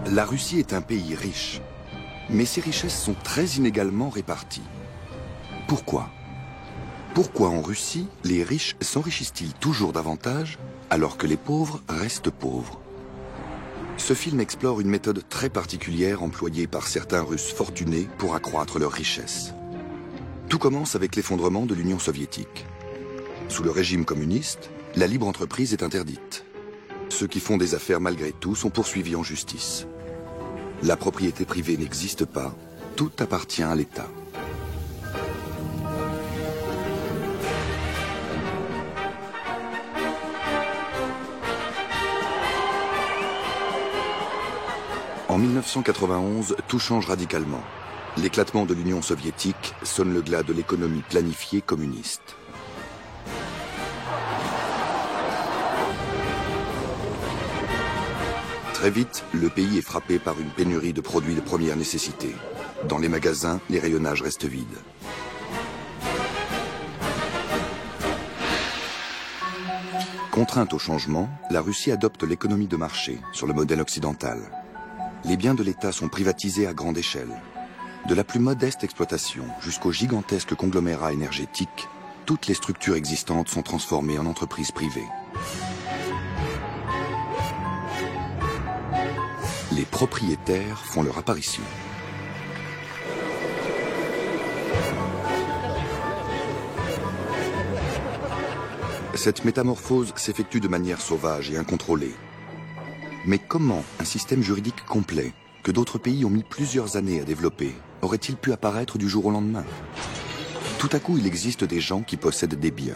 La Russie est un pays riche, mais ses richesses sont très inégalement réparties. Pourquoi? Pourquoi en Russie, les riches s'enrichissent-ils toujours davantage alors que les pauvres restent pauvres? Ce film explore une méthode très particulière employée par certains Russes fortunés pour accroître leur richesse. Tout commence avec l'effondrement de l'Union soviétique. Sous le régime communiste, la libre entreprise est interdite. Ceux qui font des affaires malgré tout sont poursuivis en justice. La propriété privée n'existe pas, tout appartient à l'État. En 1991, tout change radicalement. L'éclatement de l'Union soviétique sonne le glas de l'économie planifiée communiste. Très vite, le pays est frappé par une pénurie de produits de première nécessité. Dans les magasins, les rayonnages restent vides. Contrainte au changement, la Russie adopte l'économie de marché sur le modèle occidental. Les biens de l'État sont privatisés à grande échelle. De la plus modeste exploitation jusqu'aux gigantesques conglomérats énergétiques, toutes les structures existantes sont transformées en entreprises privées. Les propriétaires font leur apparition. Cette métamorphose s'effectue de manière sauvage et incontrôlée. Mais comment un système juridique complet, que d'autres pays ont mis plusieurs années à développer, aurait-il pu apparaître du jour au lendemain? Tout à coup, il existe des gens qui possèdent des biens,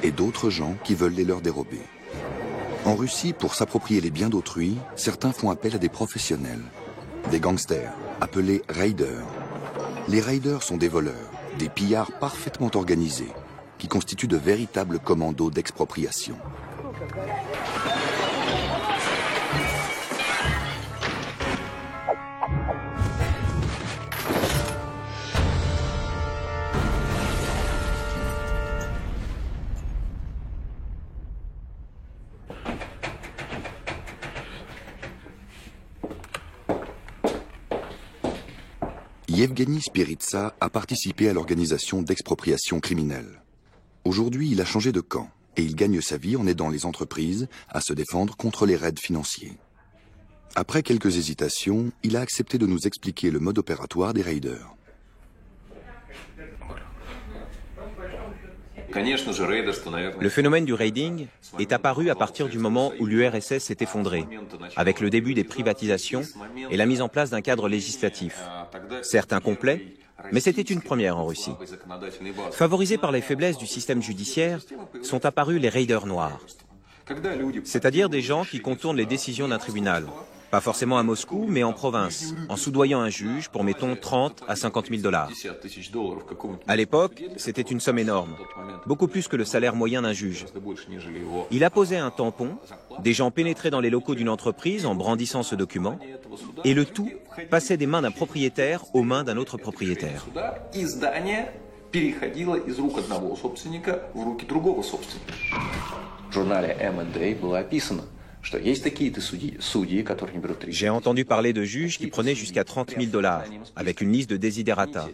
et d'autres gens qui veulent les leur dérober. En Russie, pour s'approprier les biens d'autrui, certains font appel à des professionnels, des gangsters, appelés raiders. Les raiders sont des voleurs, des pillards parfaitement organisés, qui constituent de véritables commandos d'expropriation. Yevgeny Spiritsa a participé à l'organisation d'expropriation criminelle. Aujourd'hui, il a changé de camp et il gagne sa vie en aidant les entreprises à se défendre contre les raids financiers. Après quelques hésitations, il a accepté de nous expliquer le mode opératoire des raiders. Le phénomène du raiding est apparu à partir du moment où l'URSS s'est effondrée, avec le début des privatisations et la mise en place d'un cadre législatif. Certes incomplet, mais c'était une première en Russie. Favorisés par les faiblesses du système judiciaire, sont apparus les raiders noirs, c'est-à-dire des gens qui contournent les décisions d'un tribunal. Pas forcément à Moscou, mais en province, en soudoyant un juge pour, mettons, 30 à 50 000 $. À l'époque, c'était une somme énorme, beaucoup plus que le salaire moyen d'un juge. Il apposait un tampon, des gens pénétraient dans les locaux d'une entreprise en brandissant ce document, et le tout passait des mains d'un propriétaire aux mains d'un autre propriétaire. J'ai entendu parler de juges qui prenaient jusqu'à 30 000 $, avec une liste de desiderata.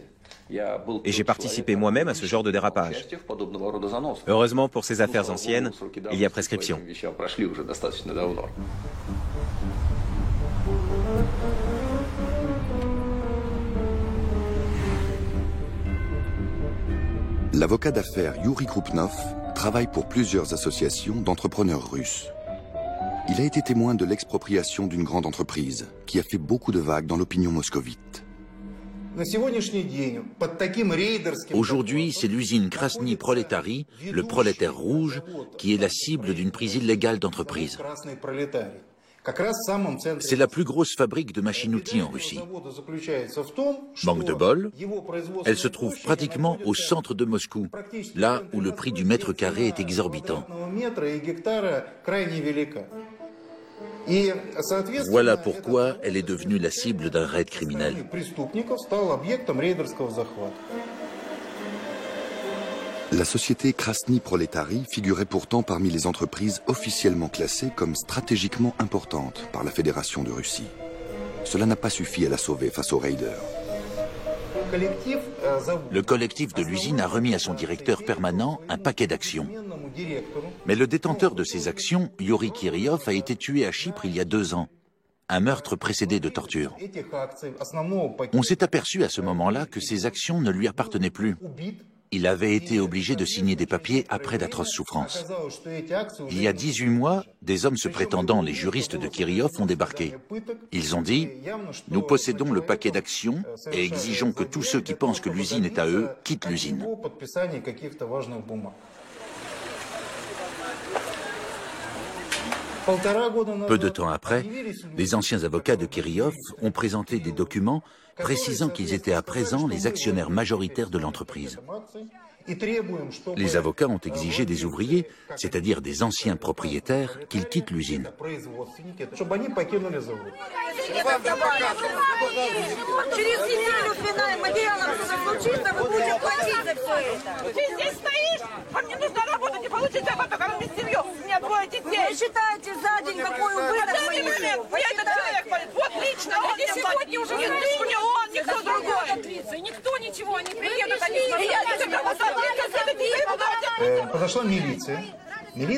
Et j'ai participé moi-même à ce genre de dérapage. Heureusement pour ces affaires anciennes, il y a prescription. L'avocat d'affaires Yuri Krupnov travaille pour plusieurs associations d'entrepreneurs russes. Il a été témoin de l'expropriation d'une grande entreprise qui a fait beaucoup de vagues dans l'opinion moscovite. Aujourd'hui, c'est l'usine Krasny Proletari, le prolétaire rouge, qui est la cible d'une prise illégale d'entreprise. C'est la plus grosse fabrique de machines-outils en Russie. Manque de bol, elle se trouve pratiquement au centre de Moscou, là où le prix du mètre carré est exorbitant. Voilà pourquoi elle est devenue la cible d'un raid criminel. La société Krasny Proletari figurait pourtant parmi les entreprises officiellement classées comme stratégiquement importantes par la Fédération de Russie. cela n'a pas suffi à la sauver face aux raiders. Le collectif de l'usine a remis à son directeur permanent un paquet d'actions. Mais le détenteur de ces actions, Yuri Kirillov, a été tué à Chypre il y a 2 ans. Un meurtre précédé de torture. On s'est aperçu à ce moment-là que ces actions ne lui appartenaient plus. Il avait été obligé de signer des papiers après d'atroces souffrances. Il y a 18 mois, des hommes se prétendant les juristes de Kirillov ont débarqué. Ils ont dit « Nous possédons le paquet d'actions et exigeons que tous ceux qui pensent que l'usine est à eux quittent l'usine. » Peu de temps après, les anciens avocats de Kirillov ont présenté des documents précisant qu'ils étaient à présent les actionnaires majoritaires de l'entreprise. Les avocats ont exigé des ouvriers, c'est-à-dire des anciens propriétaires, qu'ils quittent l'usine.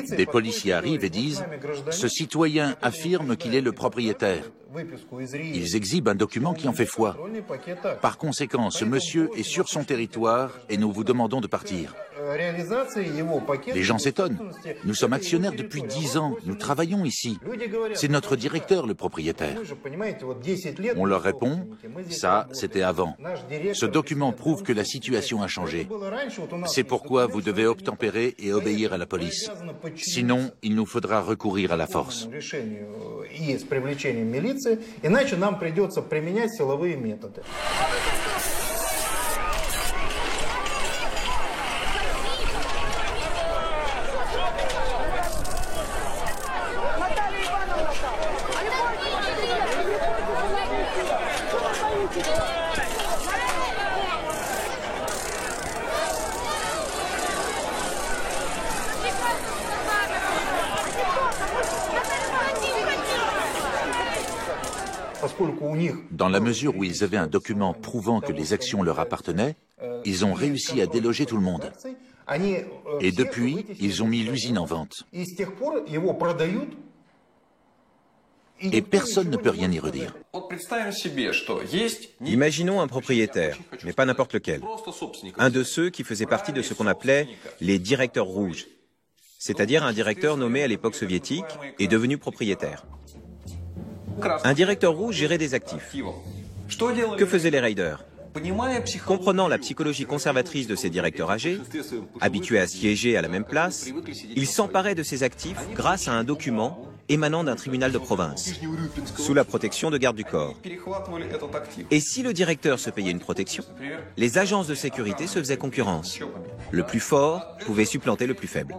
Des policiers arrivent et disent « Ce citoyen affirme qu'il est le propriétaire ». Ils exhibent un document qui en fait foi. Par conséquent, ce monsieur est sur son territoire et nous vous demandons de partir. Les gens s'étonnent. Nous sommes actionnaires depuis 10 ans. Nous travaillons ici. C'est notre directeur le propriétaire. On leur répond, ça, c'était avant. Ce document prouve que la situation a changé. C'est pourquoi vous devez obtempérer et obéir à la police. Sinon, il nous faudra recourir à la force. Иначе нам придется применять силовые методы. Dans la mesure où ils avaient un document prouvant que les actions leur appartenaient, ils ont réussi à déloger tout le monde. Et depuis, ils ont mis l'usine en vente. Et personne ne peut rien y redire. Imaginons un propriétaire, mais pas n'importe lequel. Un de ceux qui faisait partie de ce qu'on appelait les directeurs rouges, c'est-à-dire un directeur nommé à l'époque soviétique et devenu propriétaire. Un directeur rouge gérait des actifs. Que faisaient les raiders? Comprenant la psychologie conservatrice de ces directeurs âgés, habitués à siéger à la même place, ils s'emparaient de ces actifs grâce à un document émanant d'un tribunal de province, sous la protection de gardes du corps. Et si le directeur se payait une protection, les agences de sécurité se faisaient concurrence. Le plus fort pouvait supplanter le plus faible.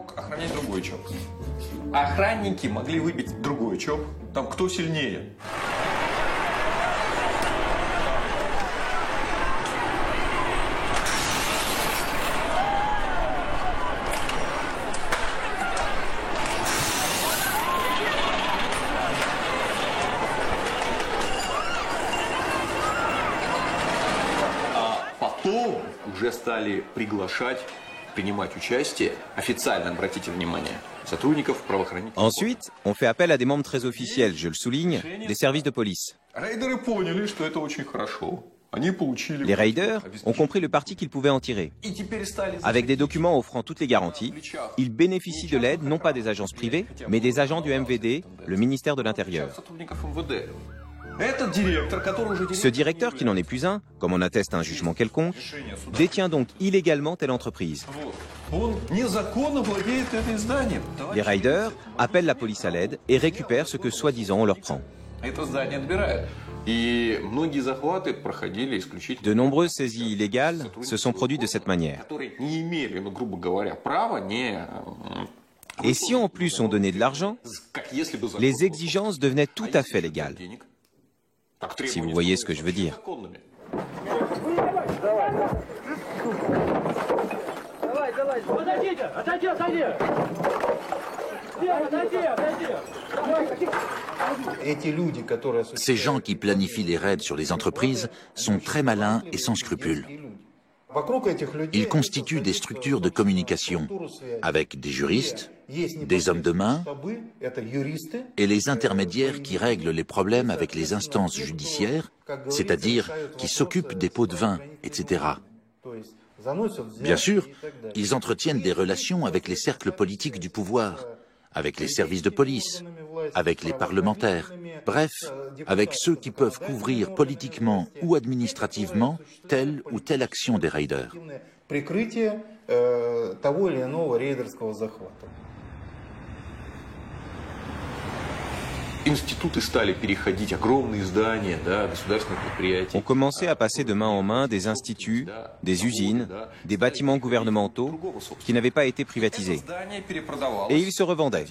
Охранники могли выбить другой ЧОП, там кто сильнее. А потом уже стали приглашать, принимать участие, официально, обратите внимание, сотрудников правоохранительных. Ensuite, on fait appel à des membres très officiels, je le souligne, des services de police. Рейдеры поняли, что это очень хорошо. Les raiders ont compris le parti qu'ils pouvaient en tirer. Avec des documents offrant toutes les garanties, ils bénéficient de l'aide non pas des agences privées, mais des agents du MVD, le ministère de l'Intérieur. Ce directeur, qui n'en est plus un, comme on atteste un jugement quelconque, détient donc illégalement telle entreprise. Les raiders appellent la police à l'aide et récupèrent ce que soi-disant on leur prend. De nombreuses saisies illégales se sont produites de cette manière. Et si en plus on donnait de l'argent, les exigences devenaient tout à fait légales. Si vous voyez ce que je veux dire. Ces gens qui planifient les raids sur les entreprises sont très malins et sans scrupules. Ils constituent des structures de communication avec des juristes, des hommes de main et les intermédiaires qui règlent les problèmes avec les instances judiciaires, c'est-à-dire qui s'occupent des pots de vin, etc. Bien sûr, ils entretiennent des relations avec les cercles politiques du pouvoir, avec les services de police, avec les parlementaires, bref, avec ceux qui peuvent couvrir politiquement ou administrativement telle ou telle action des raiders. On commençait à passer de main en main des instituts, des usines, des bâtiments gouvernementaux qui n'avaient pas été privatisés. Et ils se revendaient.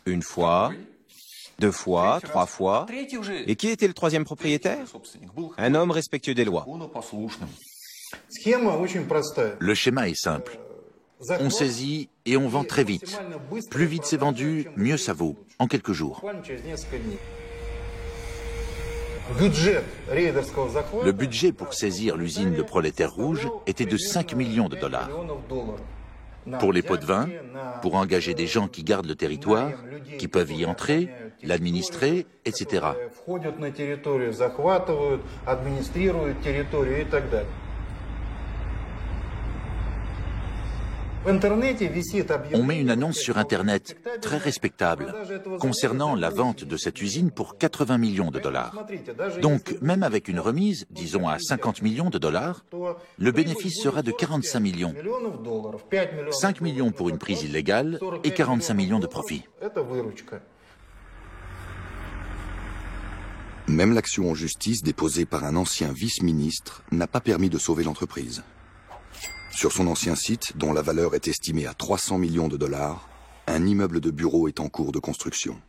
Une fois, 2 fois, 3 fois. Et qui était le troisième propriétaire? Un homme respectueux des lois. Le schéma est simple. On saisit et on vend très vite. Plus vite c'est vendu, mieux ça vaut, en quelques jours. Le budget pour saisir l'usine de Prolétaires Rouges était de 5 millions de dollars. Pour les pots de vin, pour engager des gens qui gardent le territoire, qui peuvent y entrer, l'administrer, etc. On met une annonce sur Internet, très respectable, concernant la vente de cette usine pour 80 millions de dollars. Donc, même avec une remise, disons à 50 millions de dollars, le bénéfice sera de 45 millions. 5 millions pour une prise illégale et 45 millions de profit. Même l'action en justice déposée par un ancien vice-ministre n'a pas permis de sauver l'entreprise. Sur son ancien site, dont la valeur est estimée à 300 millions de dollars, un immeuble de bureau est en cours de construction.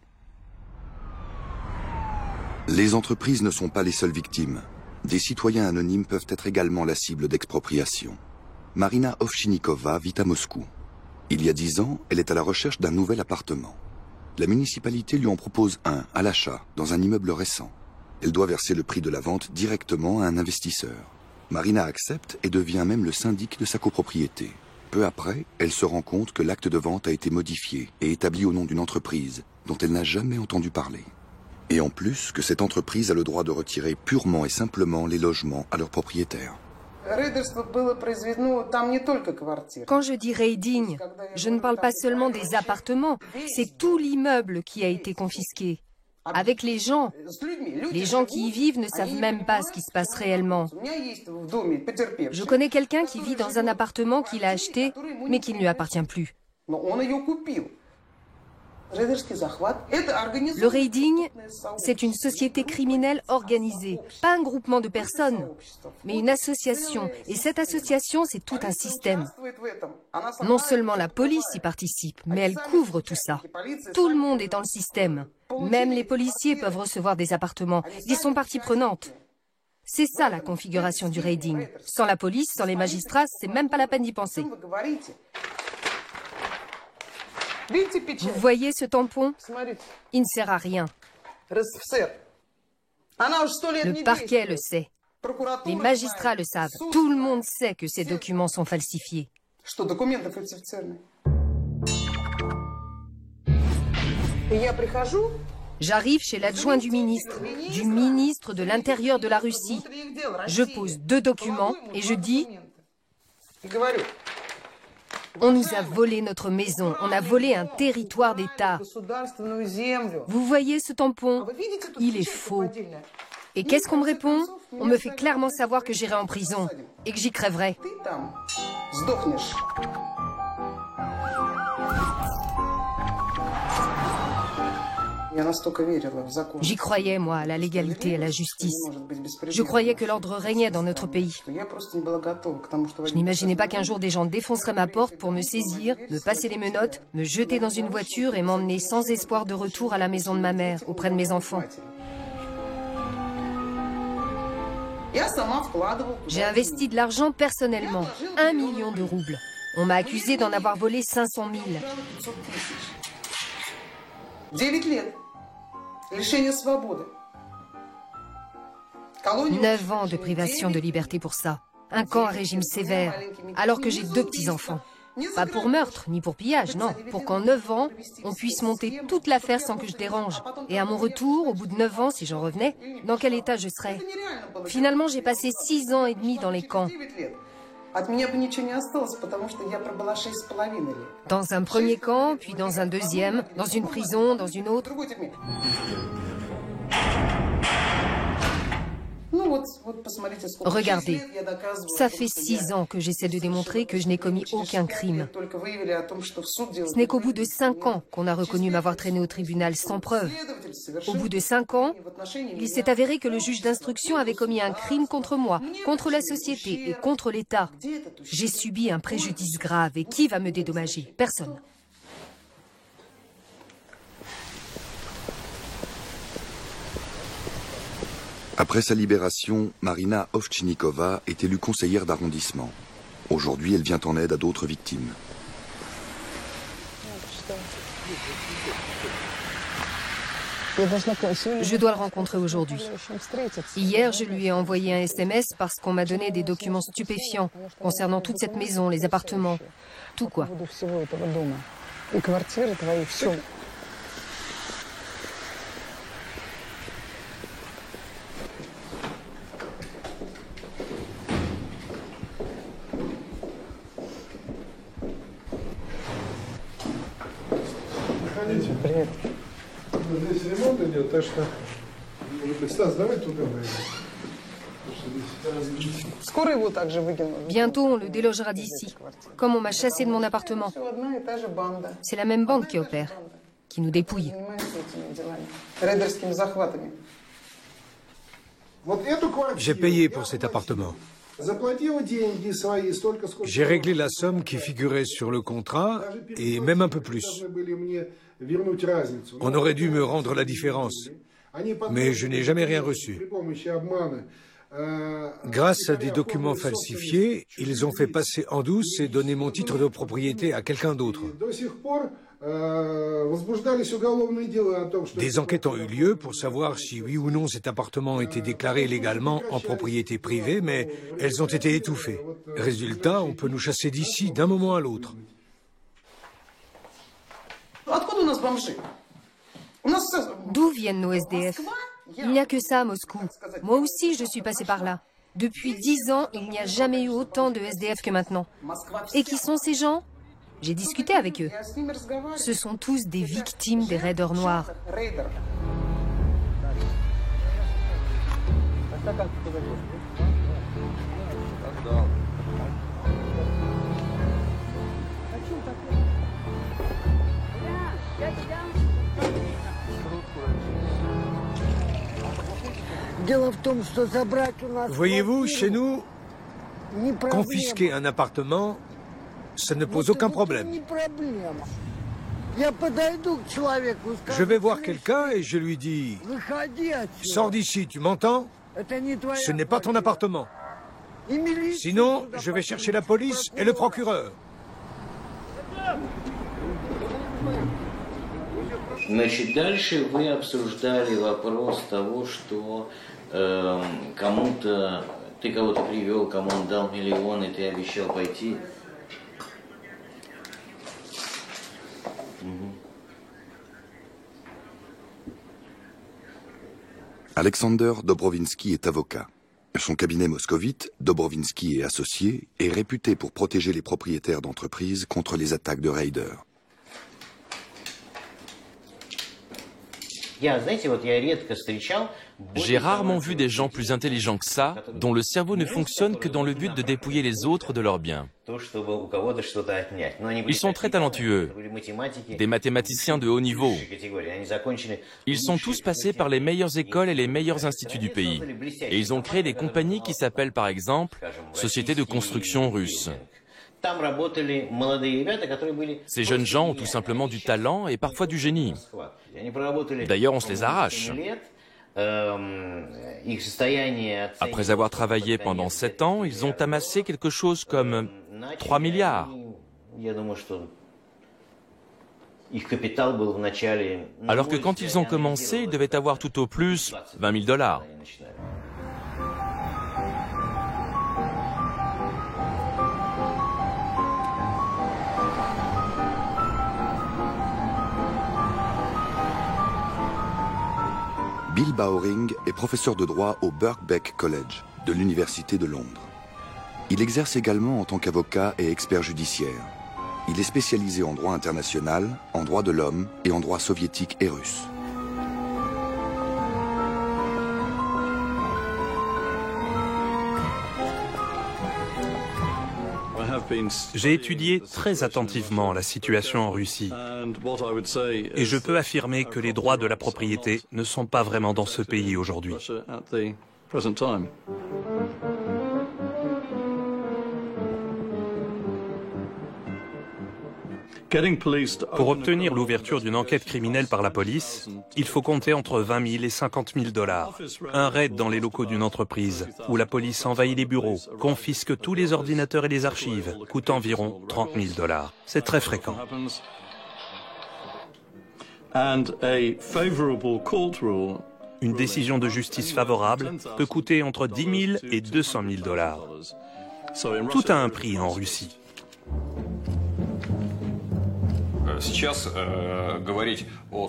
Les entreprises ne sont pas les seules victimes. Des citoyens anonymes peuvent être également la cible d'expropriation. Marina Ovchinikova vit à Moscou. Il y a 10 ans, elle est à la recherche d'un nouvel appartement. La municipalité lui en propose un à l'achat, dans un immeuble récent. Elle doit verser le prix de la vente directement à un investisseur. Marina accepte et devient même le syndic de sa copropriété. Peu après, elle se rend compte que l'acte de vente a été modifié et établi au nom d'une entreprise dont elle n'a jamais entendu parler. Et en plus, que cette entreprise a le droit de retirer purement et simplement les logements à leurs propriétaires. Quand je dis raiding, je ne parle pas seulement des appartements, c'est tout l'immeuble qui a été confisqué. Avec les gens qui y vivent ne savent même pas ce qui se passe réellement. Je connais quelqu'un qui vit dans un appartement qu'il a acheté, mais qui ne lui appartient plus. Le raiding, c'est une société criminelle organisée, pas un groupement de personnes, mais une association. Et cette association, c'est tout un système. Non seulement la police y participe, mais elle couvre tout ça. Tout le monde est dans le système. Même les policiers peuvent recevoir des appartements. Ils sont partie prenante. C'est ça la configuration du raiding. Sans la police, sans les magistrats, c'est même pas la peine d'y penser. Vous voyez ce tampon? Il ne sert à rien. Le parquet le sait. Les magistrats le savent. Tout le monde sait que ces documents sont falsifiés. J'arrive chez l'adjoint du ministre de l'Intérieur de la Russie. Je pose 2 documents et je dis... On nous a volé notre maison, on a volé un territoire d'État. Vous voyez ce tampon? Il est faux. Et qu'est-ce qu'on me répond? On me fait clairement savoir que j'irai en prison et que j'y crèverai. J'y croyais, moi, à la légalité, à la justice. Je croyais que l'ordre régnait dans notre pays. Je n'imaginais pas qu'un jour des gens défonceraient ma porte pour me saisir, me passer les menottes, me jeter dans une voiture et m'emmener sans espoir de retour à la maison de ma mère, auprès de mes enfants. J'ai investi de l'argent personnellement, 1 million de roubles. On m'a accusé d'en avoir volé 500 000. 9 ans de privation de liberté pour ça. Un camp à régime sévère, alors que j'ai 2 petits-enfants. Pas pour meurtre, ni pour pillage, non. Pour qu'en 9 ans, on puisse monter toute l'affaire sans que je dérange. Et à mon retour, au bout de 9 ans, si j'en revenais, dans quel état je serais? Finalement, j'ai passé 6 ans et demi dans les camps. Dans un premier camp, puis dans un deuxième, dans une prison, dans une autre. Regardez, ça fait 6 ans que j'essaie de démontrer que je n'ai commis aucun crime. Ce n'est qu'au bout de 5 ans qu'on a reconnu m'avoir traîné au tribunal sans preuve. Au bout de 5 ans, il s'est avéré que le juge d'instruction avait commis un crime contre moi, contre la société et contre l'État. J'ai subi un préjudice grave et qui va me dédommager? Personne. Après sa libération, Marina Ovchnikova est élue conseillère d'arrondissement. Aujourd'hui, elle vient en aide à d'autres victimes. Je dois le rencontrer aujourd'hui. Hier, je lui ai envoyé un SMS parce qu'on m'a donné des documents stupéfiants concernant toute cette maison, les appartements, tout quoi. Привет. Здесь ремонт идет, так что, Стас, давай туда Bientôt, on le délogera d'ici, comme on m'a chassé de mon appartement. C'est la même bande qui opère, qui nous dépouille. J'ai payé pour cet appartement. J'ai réglé la somme qui figurait sur le contrat et même un peu plus. On aurait dû me rendre la différence, mais je n'ai jamais rien reçu. Grâce à des documents falsifiés, ils ont fait passer en douce et donner mon titre de propriété à quelqu'un d'autre. Des enquêtes ont eu lieu pour savoir si oui ou non cet appartement était déclaré légalement en propriété privée, mais elles ont été étouffées. Résultat, on peut nous chasser d'ici d'un moment à l'autre. D'où viennent nos SDF? Il n'y a que ça à Moscou. Moi aussi, je suis passé par là. Depuis 10 ans, il n'y a jamais eu autant de SDF que maintenant. Et qui sont ces gens? J'ai discuté avec eux. Ce sont tous des victimes des raiders noirs. Voyez-vous, chez nous, confisquer un appartement, ça ne pose aucun problème. Je vais voir quelqu'un et je lui dis « Sors d'ici, tu m'entends? Ce n'est pas ton appartement. Sinon, je vais chercher la police et le procureur. » Значит, дальше вы обсуждали вопрос того, что кому-то, ты кого-то привел, кому он дал миллион, и ты обещал пойти. Alexander Dobrovinsky est avocat. Son cabinet moscovite, Dobrovinsky et Associés, est réputé pour protéger les propriétaires d'entreprises contre les attaques de raiders. J'ai rarement vu des gens plus intelligents que ça, dont le cerveau ne fonctionne que dans le but de dépouiller les autres de leurs biens. Ils sont très talentueux, des mathématiciens de haut niveau. Ils sont tous passés par les meilleures écoles et les meilleurs instituts du pays. Et ils ont créé des compagnies qui s'appellent par exemple Société de construction russe. Ces jeunes gens ont tout simplement du talent et parfois du génie. D'ailleurs, on se les arrache. Après avoir travaillé pendant 7 ans, ils ont amassé quelque chose comme 3 milliards. Alors que quand ils ont commencé, ils devaient avoir tout au plus 20 000 $. Bill Bowring est professeur de droit au Birkbeck College de l'Université de Londres. Il exerce également en tant qu'avocat et expert judiciaire. Il est spécialisé en droit international, en droit de l'homme et en droit soviétique et russe. J'ai étudié très attentivement la situation en Russie et je peux affirmer que les droits de la propriété ne sont pas vraiment dans ce pays aujourd'hui. Pour obtenir l'ouverture d'une enquête criminelle par la police, il faut compter entre 20 000 et 50 000 $. Un raid dans les locaux d'une entreprise, où la police envahit les bureaux, confisque tous les ordinateurs et les archives, coûte environ 30 000 $. C'est très fréquent. Une décision de justice favorable peut coûter entre 10 000 et 200 000 $. Tout a un prix en Russie.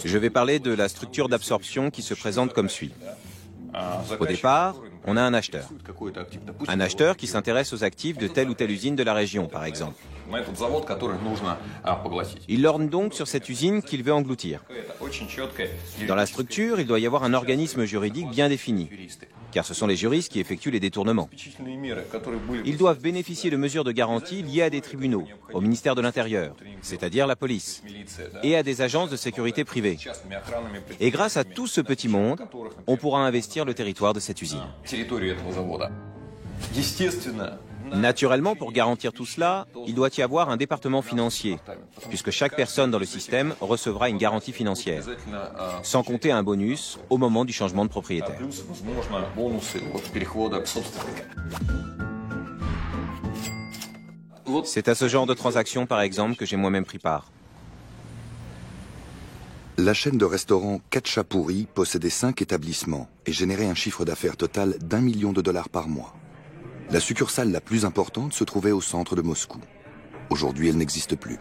Je vais parler de la structure d'absorption qui se présente comme suit. Au départ, on a un acheteur. Un acheteur qui s'intéresse aux actifs de telle ou telle usine de la région, par exemple. Il lorgne donc sur cette usine qu'il veut engloutir. Dans la structure, il doit y avoir un organisme juridique bien défini, car ce sont les juristes qui effectuent les détournements. Ils doivent bénéficier de mesures de garantie liées à des tribunaux, au ministère de l'Intérieur, c'est-à-dire la police, et à des agences de sécurité privées. Et grâce à tout ce petit monde, on pourra investir le territoire de cette usine. Naturellement, pour garantir tout cela, il doit y avoir un département financier, puisque chaque personne dans le système recevra une garantie financière, sans compter un bonus au moment du changement de propriétaire. C'est à ce genre de transaction, par exemple, que j'ai moi-même pris part. La chaîne de restaurants Khatchapuri possédait 5 établissements et générait un chiffre d'affaires total d'1 million de dollars par mois. La succursale la plus importante se trouvait au centre de Moscou. Aujourd'hui, elle n'existe plus.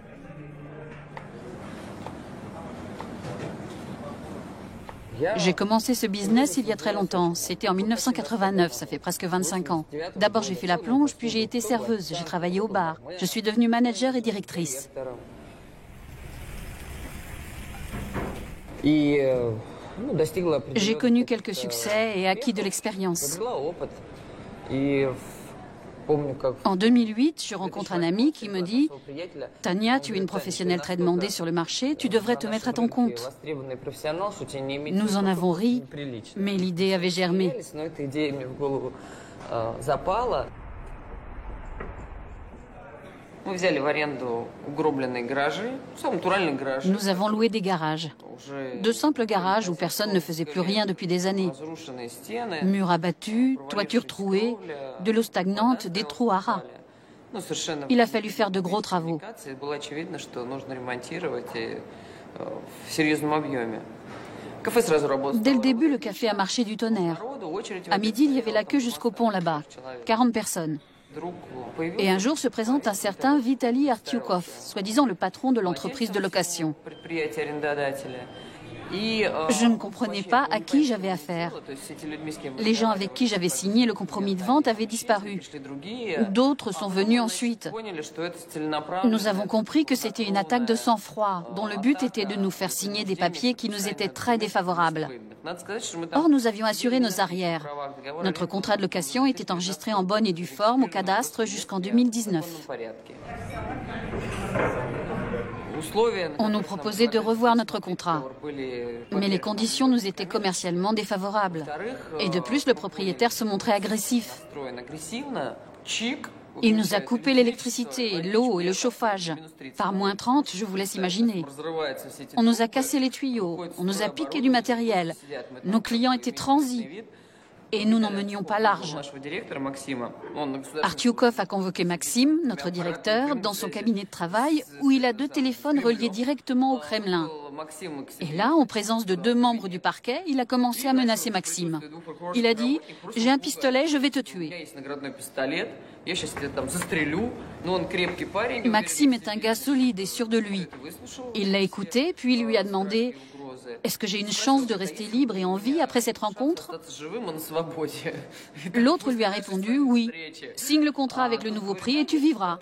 J'ai commencé ce business il y a très longtemps. C'était en 1989, ça fait presque 25 ans. D'abord, j'ai fait la plonge, puis j'ai été serveuse. J'ai travaillé au bar. Je suis devenue manager et directrice. J'ai connu quelques succès et acquis de l'expérience. En 2008, je rencontre un ami qui me dit « Tania, tu es une professionnelle très demandée sur le marché, tu devrais te mettre à ton compte. » Nous en avons ri, mais l'idée avait germé. Nous avons loué des garages. De simples garages où personne ne faisait plus rien depuis des années. Murs abattus, toitures trouées, de l'eau stagnante, des trous à rats. Il a fallu faire de gros travaux. Dès le début, le café a marché du tonnerre. À midi, il y avait la queue jusqu'au pont là-bas. 40 personnes. Et un jour se présente un certain Vitali Artyukov, soi-disant le patron de l'entreprise de location. Je ne comprenais pas à qui j'avais affaire. Les gens avec qui j'avais signé le compromis de vente avaient disparu. D'autres sont venus ensuite. Nous avons compris que c'était une attaque de sang-froid, dont le but était de nous faire signer des papiers qui nous étaient très défavorables. Or, nous avions assuré nos arrières. Notre contrat de location était enregistré en bonne et due forme au cadastre jusqu'en 2019. On nous proposait de revoir notre contrat, mais les conditions nous étaient commercialement défavorables. Et de plus, le propriétaire se montrait agressif. Il nous a coupé l'électricité, l'eau et le chauffage. Par moins 30, je vous laisse imaginer. On nous a cassé les tuyaux, on nous a piqué du matériel. Nos clients étaient transis. et nous n'en menions pas large. Artyoukov a convoqué Maxime, notre directeur, dans son cabinet de travail où il a 2 téléphones reliés directement au Kremlin. Et là, en présence de 2 membres du parquet, il a commencé à menacer Maxime. Il a dit « J'ai un pistolet, je vais te tuer ». Maxime est un gars solide et sûr de lui. Il l'a écouté, puis lui a demandé « Est-ce que j'ai une chance de rester libre et en vie après cette rencontre ?» L'autre lui a répondu « Oui, signe le contrat avec le nouveau prix et tu vivras ».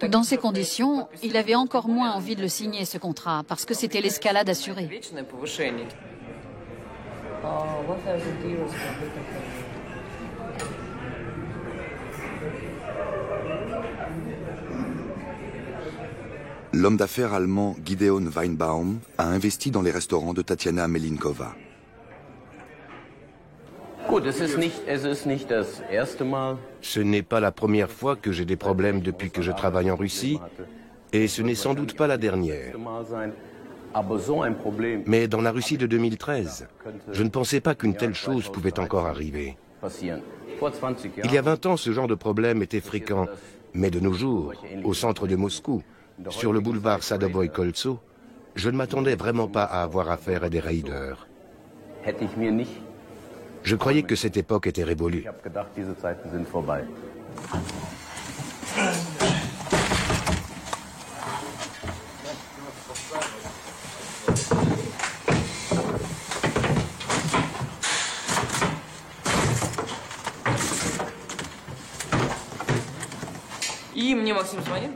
Dans ces conditions, il avait encore moins envie de le signer, ce contrat, parce que c'était l'escalade assurée. L'homme d'affaires allemand Gideon Weinbaum a investi dans les restaurants de Tatiana Melinkova. Ce n'est pas la première fois que j'ai des problèmes depuis que je travaille en Russie, et ce n'est sans doute pas la dernière. Mais dans la Russie de 2013, je ne pensais pas qu'une telle chose pouvait encore arriver. Il y a 20 ans, ce genre de problème était fréquent, mais de nos jours, au centre de Moscou, sur le boulevard Sadovoï Koltso, je ne m'attendais vraiment pas à avoir affaire à des raideurs. Je croyais que cette époque était révolue.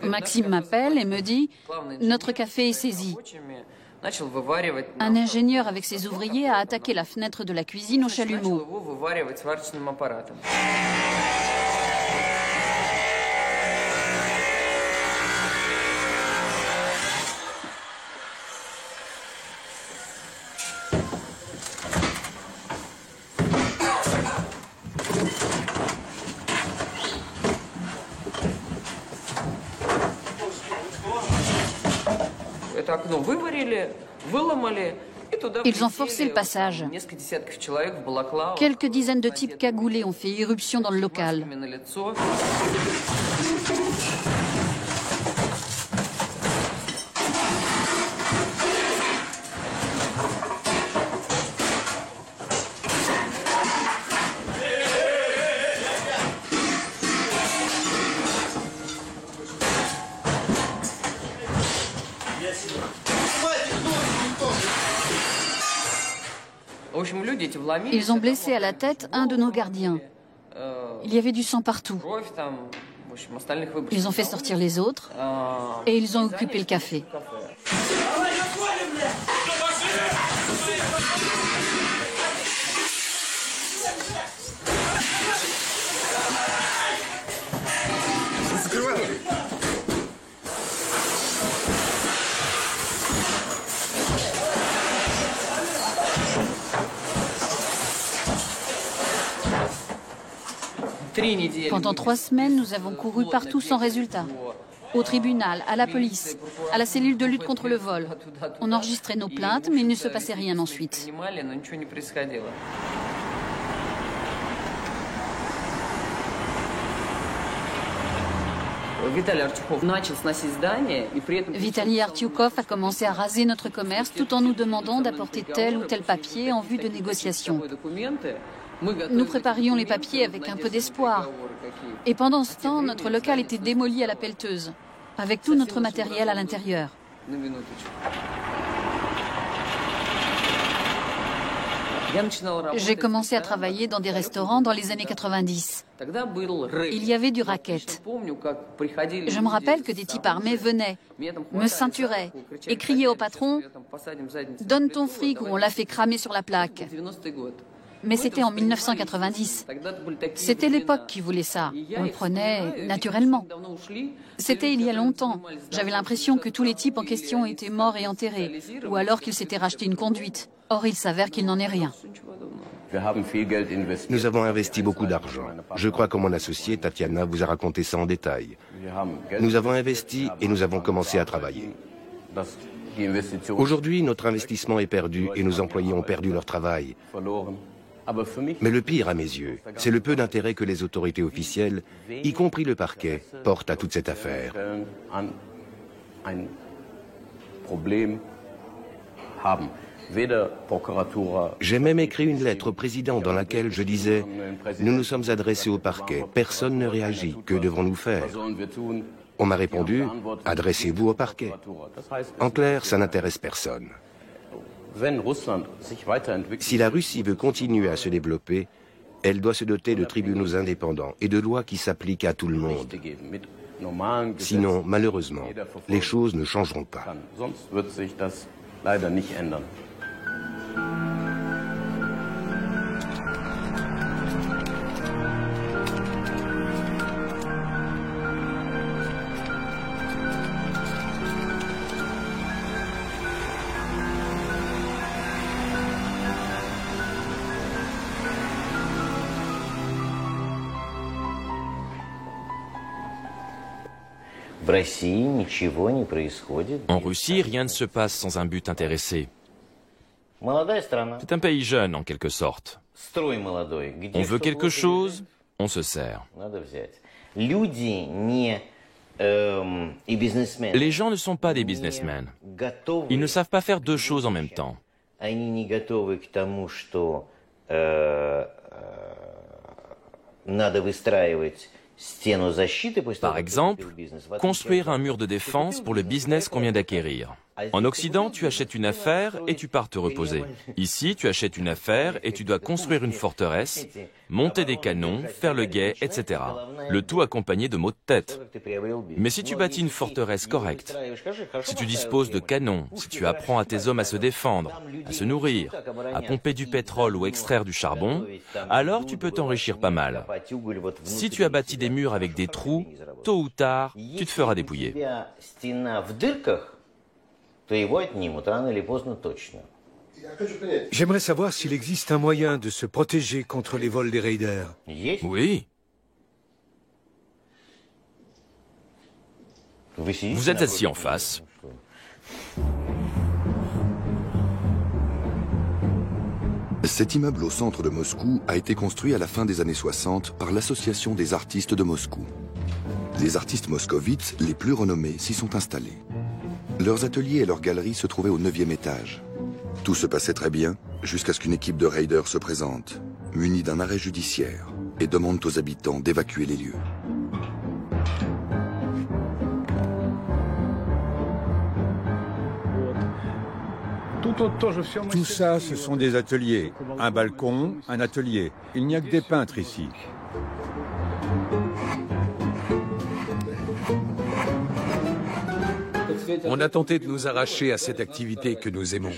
Maxime m'appelle et me dit « Notre café est saisi ». Un ingénieur avec ses ouvriers a attaqué la fenêtre de la cuisine au chalumeau. Ils ont forcé le passage. Quelques dizaines de types cagoulés ont fait irruption dans le local. Ils ont blessé à la tête un de nos gardiens. Il y avait du sang partout. Ils ont fait sortir les autres et ils ont occupé le café. Pendant 3 semaines, nous avons couru partout sans résultat. Au tribunal, à la police, à la cellule de lutte contre le vol. On enregistrait nos plaintes, mais il ne se passait rien ensuite. Vitaly Artyoukov a commencé à raser notre commerce tout en nous demandant d'apporter tel ou tel papier en vue de négociations. Nous préparions les papiers avec un peu d'espoir. Et pendant ce temps, notre local était démoli à la pelleteuse, avec tout notre matériel à l'intérieur. J'ai commencé à travailler dans des restaurants dans les années 90. Il y avait du racket. Je me rappelle que des types armés venaient, me ceinturaient et criaient au patron « Donne ton fric ou on l'a fait cramer sur la plaque ». Mais c'était en 1990. C'était l'époque qui voulait ça. On le prenait naturellement. C'était il y a longtemps. J'avais l'impression que tous les types en question étaient morts et enterrés, ou alors qu'ils s'étaient racheté une conduite. Or, il s'avère qu'il n'en est rien. Nous avons investi beaucoup d'argent. Je crois que mon associé, Tatiana, vous a raconté ça en détail. Nous avons investi et nous avons commencé à travailler. Aujourd'hui, notre investissement est perdu et nos employés ont perdu leur travail. Mais le pire, à mes yeux, c'est le peu d'intérêt que les autorités officielles, y compris le parquet, portent à toute cette affaire. J'ai même écrit une lettre au président dans laquelle je disais « Nous nous sommes adressés au parquet, personne ne réagit, que devons-nous faire ?» On m'a répondu « Adressez-vous au parquet ». En clair, ça n'intéresse personne. Si la Russie veut continuer à se développer, elle doit se doter de tribunaux indépendants et de lois qui s'appliquent à tout le monde. Sinon, malheureusement, les choses ne changeront pas. En Russie, rien ne se passe sans un but intéressé. C'est un pays jeune, en quelque sorte. On veut quelque chose, on se sert. Les gens ne sont pas des businessmen. Ils ne savent pas faire deux choses en même temps. Par exemple, construire un mur de défense pour le business qu'on vient d'acquérir. En Occident, tu achètes une affaire et tu pars te reposer. Ici, tu achètes une affaire et tu dois construire une forteresse, monter des canons, faire le guet, etc. Le tout accompagné de maux de tête. Mais si tu bâtis une forteresse correcte, si tu disposes de canons, si tu apprends à tes hommes à se défendre, à se nourrir, à pomper du pétrole ou extraire du charbon, alors tu peux t'enrichir pas mal. Si tu as bâti des murs avec des trous, tôt ou tard, tu te feras dépouiller. J'aimerais savoir s'il existe un moyen de se protéger contre les vols des raiders. Oui. Vous êtes assis en face. Cet immeuble au centre de Moscou a été construit à la fin des années 60 par l'Association des artistes de Moscou. Les artistes moscovites les plus renommés s'y sont installés. Leurs ateliers et leurs galeries se trouvaient au 9e étage. Tout se passait très bien jusqu'à ce qu'une équipe de raiders se présente, munie d'un arrêt judiciaire, et demande aux habitants d'évacuer les lieux. Tout ça, ce sont des ateliers. Un balcon, un atelier. Il n'y a que des peintres ici. On a tenté de nous arracher à cette activité que nous aimons.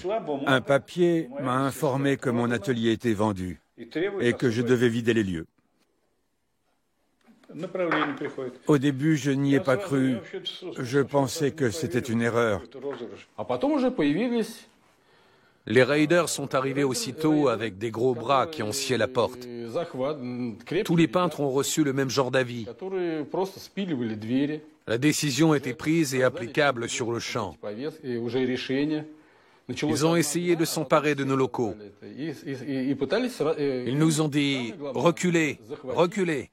Un papier m'a informé que mon atelier était vendu et que je devais vider les lieux. Au début, je n'y ai pas cru. Je pensais que c'était une erreur. Les raiders sont arrivés aussitôt avec des gros bras qui ont scié la porte. Tous les peintres ont reçu le même genre d'avis. La décision était prise et applicable sur le champ. Ils ont essayé de s'emparer de nos locaux. Ils nous ont dit « reculez, reculez ».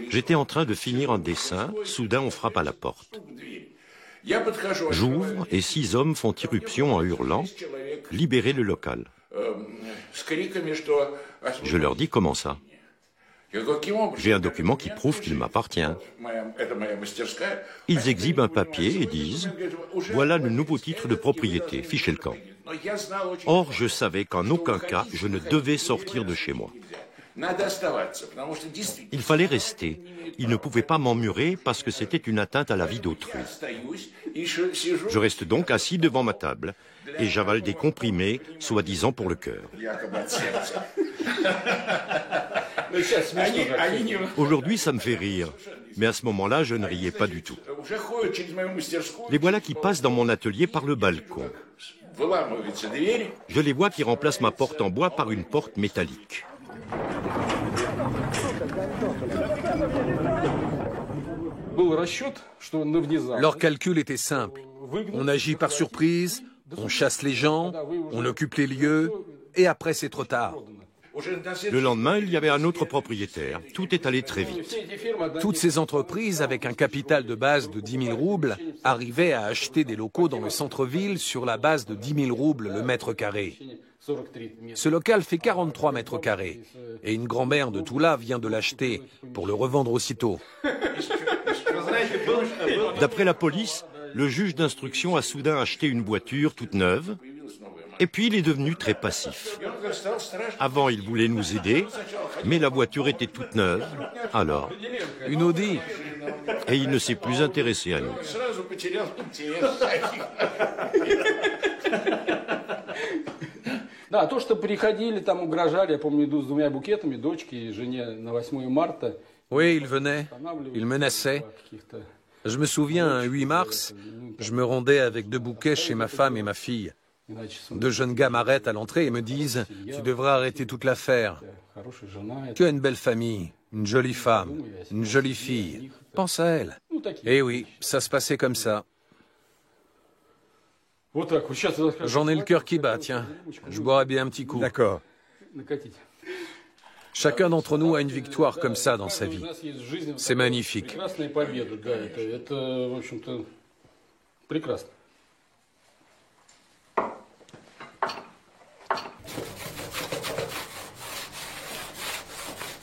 J'étais en train de finir un dessin, soudain on frappe à la porte. J'ouvre et 6 hommes font irruption en hurlant « Libérez le local ». Je leur dis « Comment ça ? J'ai un document qui prouve qu'il m'appartient. » Ils exhibent un papier et disent « Voilà le nouveau titre de propriété, fichez le camp ». Or, je savais qu'en aucun cas, je ne devais sortir de chez moi. Il fallait rester. Ils ne pouvaient pas m'emmurer parce que c'était une atteinte à la vie d'autrui. Je reste donc assis devant ma table et j'avale des comprimés, soi-disant pour le cœur. Aujourd'hui, ça me fait rire. Mais à ce moment-là, je ne riais pas du tout. Les voilà qui passent dans mon atelier par le balcon. Je les vois qui remplacent ma porte en bois par une porte métallique. Leur calcul était simple. On agit par surprise, on chasse les gens, on occupe les lieux, et après c'est trop tard. Le lendemain, il y avait un autre propriétaire. Tout est allé très vite. Toutes ces entreprises, avec un capital de base de 10 000 roubles, arrivaient à acheter des locaux dans le centre-ville sur la base de 10 000 roubles le mètre carré. Ce local fait 43 mètres carrés, et une grand-mère de Toula vient de l'acheter pour le revendre aussitôt. D'après la police, le juge d'instruction a soudain acheté une voiture toute neuve, et puis il est devenu très passif. Avant, il voulait nous aider, mais la voiture était toute neuve, alors... Une Audi. Et il ne s'est plus intéressé à nous. Да, то, что приходили, там угрожали, я помню, иду с 2 букетами, дочке и жене на 8 марта. Oui, ils venaient, ils menaçaient. Je me souviens, un 8 mars, je me rendais avec 2 bouquets chez ma femme et ma fille. 2 jeunes gars m'arrêtent à l'entrée et me disent « Tu devras arrêter toute l'affaire. Tu as une belle famille, une jolie femme, une jolie fille. Pense à elle. » Eh oui, ça se passait comme ça. J'en ai le cœur qui bat, tiens. Je boirais bien un petit coup. D'accord. Chacun d'entre nous a une victoire comme ça dans sa vie. C'est magnifique.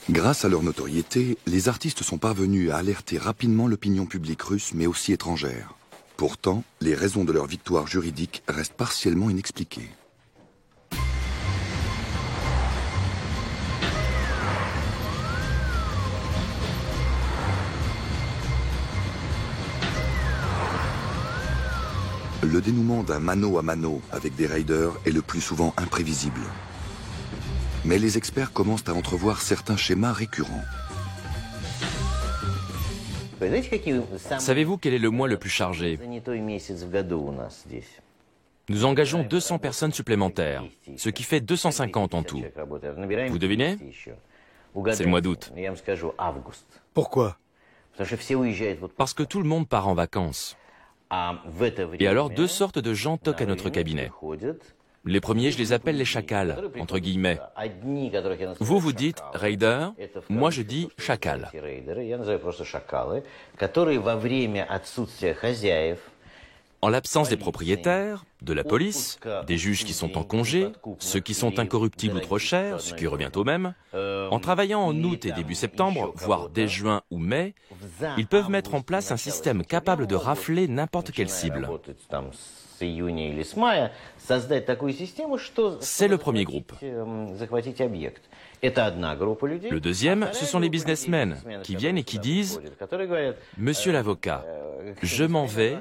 Grâce à leur notoriété, les artistes sont parvenus à alerter rapidement l'opinion publique russe, mais aussi étrangère. Pourtant, les raisons de leur victoire juridique restent partiellement inexpliquées. Le dénouement d'un mano à mano avec des raiders est le plus souvent imprévisible. Mais les experts commencent à entrevoir certains schémas récurrents. Savez-vous quel est le mois le plus chargé? Nous engageons 200 personnes supplémentaires, ce qui fait 250 en tout. Vous devinez? C'est le mois d'août. Pourquoi? Parce que tout le monde part en vacances. Et alors 2 sortes de gens toquent à notre cabinet. Les premiers, je les appelle les chacals, entre guillemets. Vous, vous dites raider, moi je dis chacal. En l'absence des propriétaires, de la police, des juges qui sont en congé, ceux qui sont incorruptibles ou trop chers, ce qui revient au même, en travaillant en août et début septembre, voire dès juin ou mai, ils peuvent mettre en place un système capable de rafler n'importe quelle cible. C'est le premier groupe. Le deuxième, ce sont les businessmen qui viennent et qui disent « Monsieur l'avocat, je m'en vais,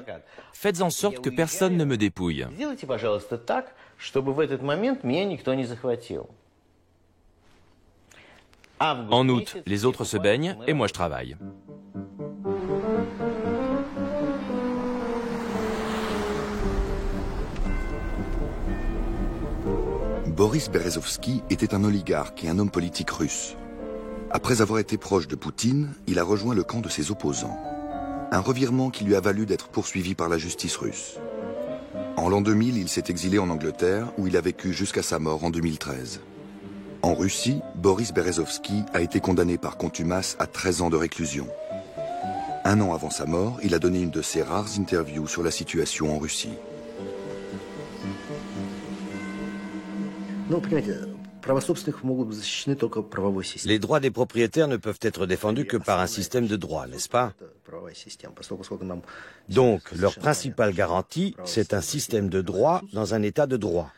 faites en sorte que personne ne me dépouille. » En août, les autres se baignent et moi je travaille. Boris Berezovsky était un oligarque et un homme politique russe. Après avoir été proche de Poutine, il a rejoint le camp de ses opposants. Un revirement qui lui a valu d'être poursuivi par la justice russe. En l'an 2000, il s'est exilé en Angleterre, où il a vécu jusqu'à sa mort en 2013. En Russie, Boris Berezovsky a été condamné par contumace à 13 ans de réclusion. 1 an avant sa mort, il a donné une de ses rares interviews sur la situation en Russie. Les droits des propriétaires ne peuvent être défendus que par un système de droit, n'est-ce pas? Donc, leur principale garantie, c'est un système de droit dans un état de droit.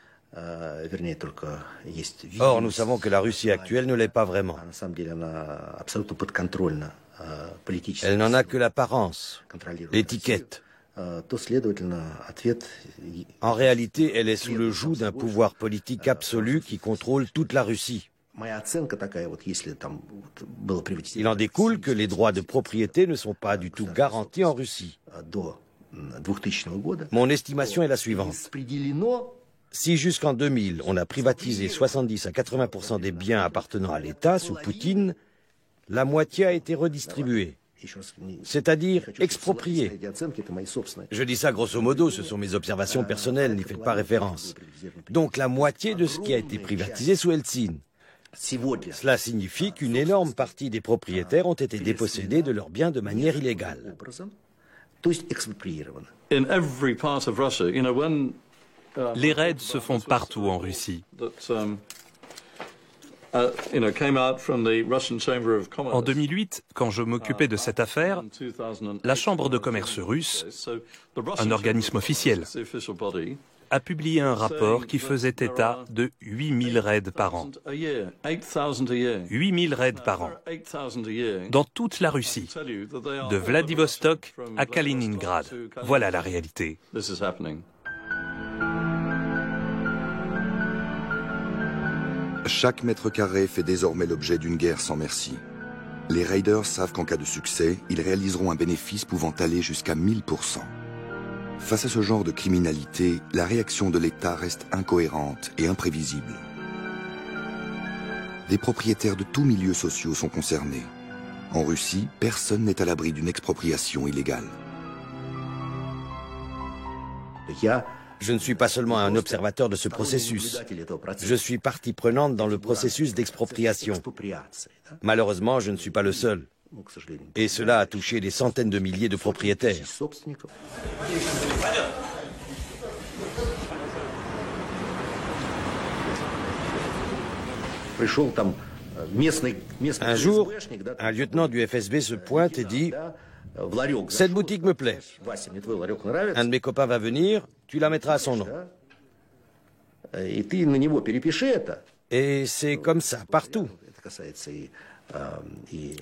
Or, nous savons que la Russie actuelle ne l'est pas vraiment. Elle n'en a que l'apparence, l'étiquette. En réalité, elle est sous le joug d'un pouvoir politique absolu qui contrôle toute la Russie. Il en découle que les droits de propriété ne sont pas du tout garantis en Russie. Mon estimation est la suivante. Si jusqu'en 2000, on a privatisé 70 à 80% des biens appartenant à l'État sous Poutine, la moitié a été redistribuée, c'est-à-dire expropriée. Je dis ça grosso modo, ce sont mes observations personnelles, n'y faites pas référence. Donc la moitié de ce qui a été privatisé sous Eltsine. Cela signifie qu'une énorme partie des propriétaires ont été dépossédés de leurs biens de manière illégale. Les raids se font partout en Russie. En 2008, quand je m'occupais de cette affaire, la Chambre de commerce russe, un organisme officiel, a publié un rapport qui faisait état de 8000 raids par an. 8000 raids par an, dans toute la Russie, de Vladivostok à Kaliningrad. Voilà la réalité. Chaque mètre carré fait désormais l'objet d'une guerre sans merci. Les raiders savent qu'en cas de succès, ils réaliseront un bénéfice pouvant aller jusqu'à 1000%. Face à ce genre de criminalité, la réaction de l'État reste incohérente et imprévisible. Des propriétaires de tous milieux sociaux sont concernés. En Russie, personne n'est à l'abri d'une expropriation illégale. Je ne suis pas seulement un observateur de ce processus. Je suis partie prenante dans le processus d'expropriation. Malheureusement, je ne suis pas le seul. Et cela a touché des centaines de milliers de propriétaires. Un jour, un lieutenant du FSB se pointe et dit « Cette boutique me plaît. Un de mes copains va venir, tu la mettras à son nom. » Et c'est comme ça, partout.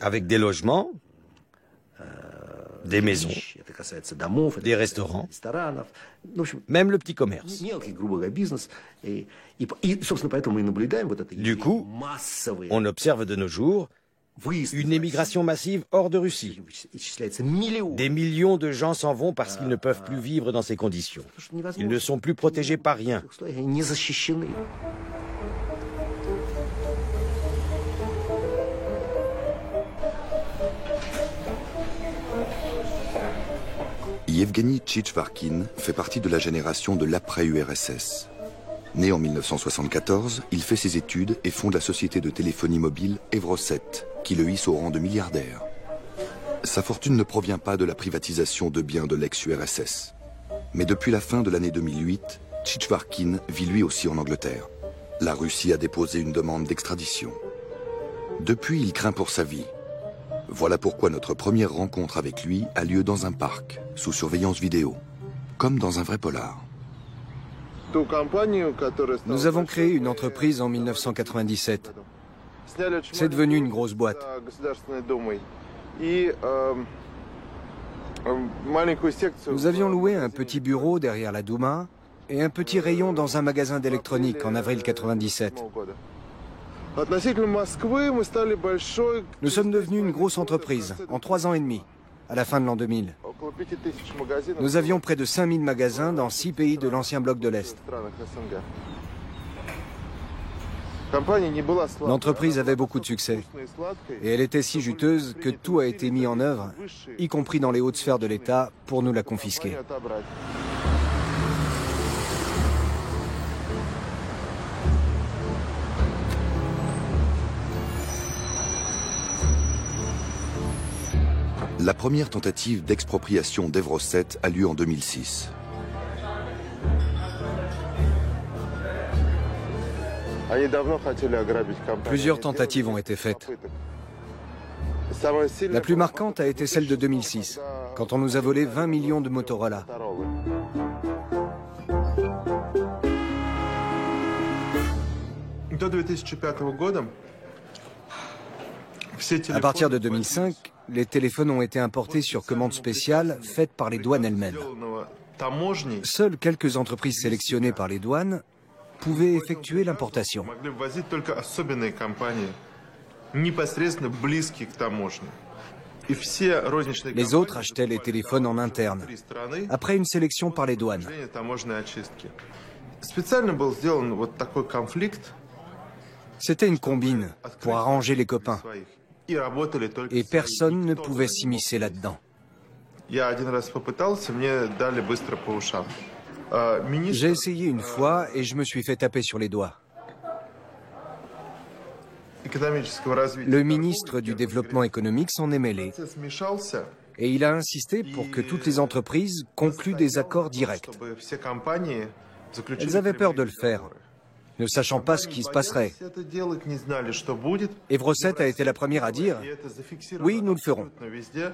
Avec des logements, des maisons, des restaurants, même le petit commerce. Du coup, on observe de nos jours une émigration massive hors de Russie. Des millions de gens s'en vont parce qu'ils ne peuvent plus vivre dans ces conditions. Ils ne sont plus protégés par rien. Yevgeny Tchitchvarkin fait partie de la génération de l'après-URSS. Né en 1974, il fait ses études et fonde la société de téléphonie mobile Evroset, qui le hisse au rang de milliardaire. Sa fortune ne provient pas de la privatisation de biens de l'ex-URSS. Mais depuis la fin de l'année 2008, Tchitchvarkin vit lui aussi en Angleterre. La Russie a déposé une demande d'extradition. Depuis, il craint pour sa vie. Voilà pourquoi notre première rencontre avec lui a lieu dans un parc, sous surveillance vidéo, comme dans un vrai polar. Nous avons créé une entreprise en 1997. C'est devenu une grosse boîte. Nous avions loué un petit bureau derrière la Douma et un petit rayon dans un magasin d'électronique en avril 1997. Nous sommes devenus une grosse entreprise en 3 ans et demi, à la fin de l'an 2000. Nous avions près de 5000 magasins dans 6 pays de l'ancien bloc de l'Est. L'entreprise avait beaucoup de succès et elle était si juteuse que tout a été mis en œuvre, y compris dans les hautes sphères de l'État, pour nous la confisquer. La première tentative d'expropriation d'Evroset a lieu en 2006. Plusieurs tentatives ont été faites. La plus marquante a été celle de 2006, quand on nous a volé 20 millions de Motorola. À partir de 2005, les téléphones ont été importés sur commande spéciale faite par les douanes elles-mêmes. Seules quelques entreprises sélectionnées par les douanes pouvaient effectuer l'importation. Les autres achetaient les téléphones en interne, après une sélection par les douanes. C'était une combine pour arranger les copains. Et personne ne pouvait s'immiscer là-dedans. J'ai essayé une fois et je me suis fait taper sur les doigts. Le ministre du Développement économique s'en est mêlé. Et il a insisté pour que toutes les entreprises concluent des accords directs. Elles avaient peur de le faire, ne sachant pas ce qui se passerait. Evroset a été la première à dire « Oui, nous le ferons.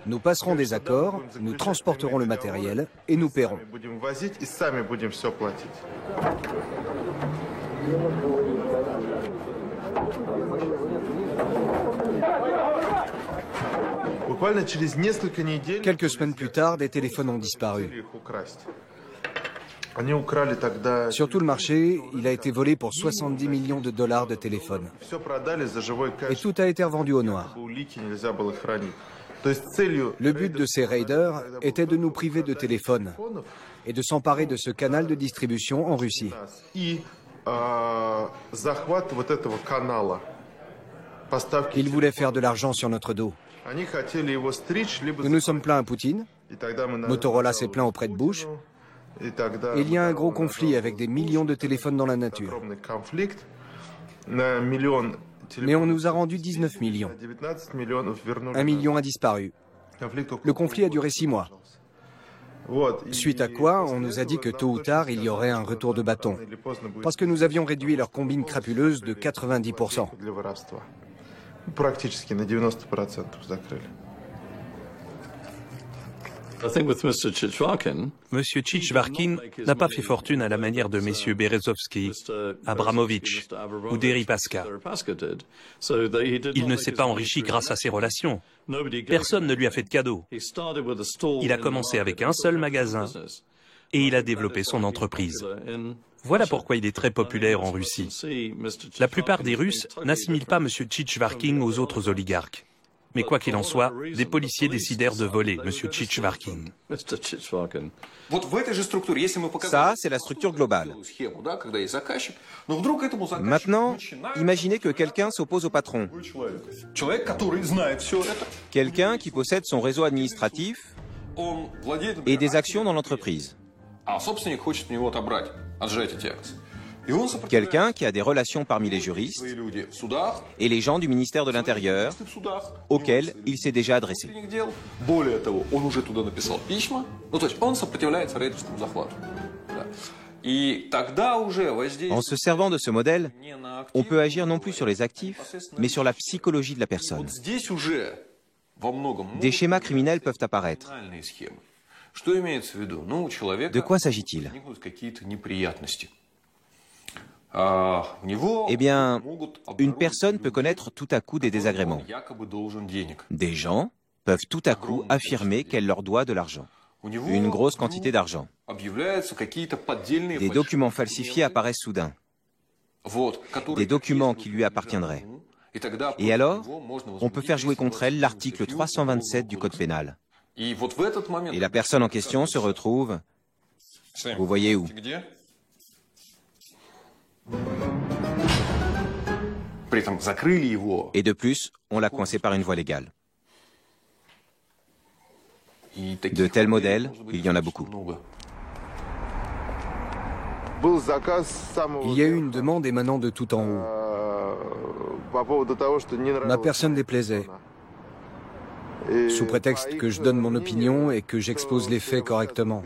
Nous passerons des accords, nous transporterons le matériel et nous paierons. » Quelques semaines plus tard, des téléphones ont disparu. Sur tout le marché, il a été volé pour 70 millions de dollars de téléphones. Et tout a été revendu au noir. Le but de ces raiders était de nous priver de téléphones et de s'emparer de ce canal de distribution en Russie. Ils voulaient faire de l'argent sur notre dos. Nous nous sommes plaints à Poutine, Motorola s'est plaint auprès de Bush, et il y a un gros conflit avec des millions de téléphones dans la nature. Mais on nous a rendu 19 millions. 1 million a disparu. Le conflit a duré 6 mois. Suite à quoi, on nous a dit que tôt ou tard, il y aurait un retour de bâton. Parce que nous avions réduit leur combine crapuleuse de 90%. Monsieur Tchitchvarkin n'a pas fait fortune à la manière de messieurs Berezovsky, Abramovich ou Deripaska. Il ne s'est pas enrichi grâce à ses relations. Personne ne lui a fait de cadeau. Il a commencé avec un seul magasin et il a développé son entreprise. Voilà pourquoi il est très populaire en Russie. La plupart des Russes n'assimilent pas M. Tchitchvarkin aux autres oligarques. Mais quoi qu'il en soit, des policiers décidèrent de voler M. Tchitchvarkin. Ça, c'est la structure globale. Maintenant, imaginez que quelqu'un s'oppose au patron. Quelqu'un qui possède son réseau administratif et des actions dans l'entreprise. Quelqu'un qui a des relations parmi les juristes et les gens du ministère de l'Intérieur auxquels il s'est déjà adressé. En se servant de ce modèle, on peut agir non plus sur les actifs, mais sur la psychologie de la personne. Des schémas criminels peuvent apparaître. De quoi s'agit-il ? Eh bien, une personne peut connaître tout à coup des désagréments. Des gens peuvent tout à coup affirmer qu'elle leur doit de l'argent, une grosse quantité d'argent. Des documents falsifiés apparaissent soudain, des documents qui lui appartiendraient. Et alors, on peut faire jouer contre elle l'article 327 du Code pénal. Et la personne en question se retrouve, vous voyez où ? Et de plus, on l'a coincé par une voie légale. De tels modèles, il y en a beaucoup. Il y a eu une demande émanant de tout en haut. Ma personne déplaisait. Sous prétexte que je donne mon opinion et que j'expose les faits correctement.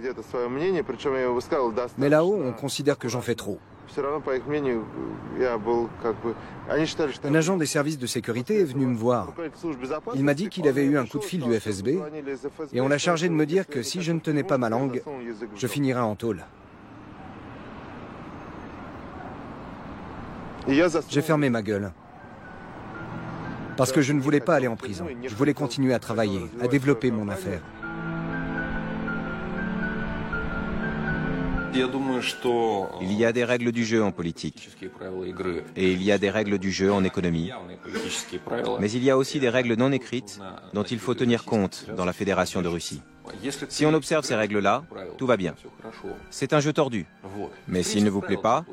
Mais là-haut, on considère que j'en fais trop. Un agent des services de sécurité est venu me voir. Il m'a dit qu'il avait eu un coup de fil du FSB et on l'a chargé de me dire que si je ne tenais pas ma langue, je finirais en tôle. J'ai fermé ma gueule. Parce que je ne voulais pas aller en prison. Je voulais continuer à travailler, à développer mon affaire. Il y a des règles du jeu en politique. Et il y a des règles du jeu en économie. Mais il y a aussi des règles non écrites dont il faut tenir compte dans la Fédération de Russie. Si on observe ces règles-là, tout va bien. C'est un jeu tordu. Mais s'il ne vous plaît pas,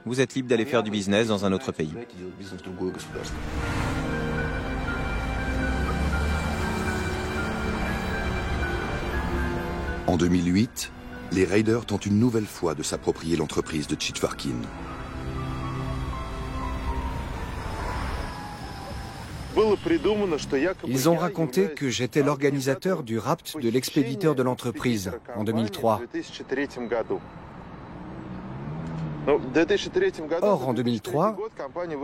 vous êtes libre d'aller faire du business dans un autre pays. En 2008, les raiders tentent une nouvelle fois de s'approprier l'entreprise de Tchitvarkine. Ils ont raconté que j'étais l'organisateur du rapt de l'expéditeur de l'entreprise en 2003. Or, en 2003,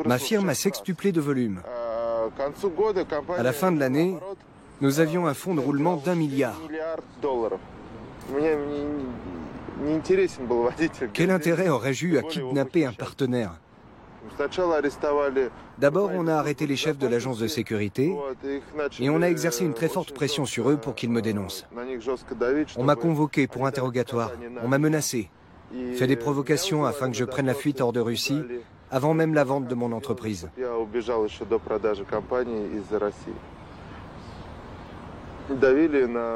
ma firme a sextuplé de volume. À la fin de l'année, nous avions un fonds de roulement d'1 milliard. Quel intérêt aurais-je eu à kidnapper un partenaire? D'abord, on a arrêté les chefs de l'agence de sécurité et on a exercé une très forte pression sur eux pour qu'ils me dénoncent. On m'a convoqué pour interrogatoire, on m'a menacé, fait des provocations afin que je prenne la fuite hors de Russie avant même la vente de mon entreprise.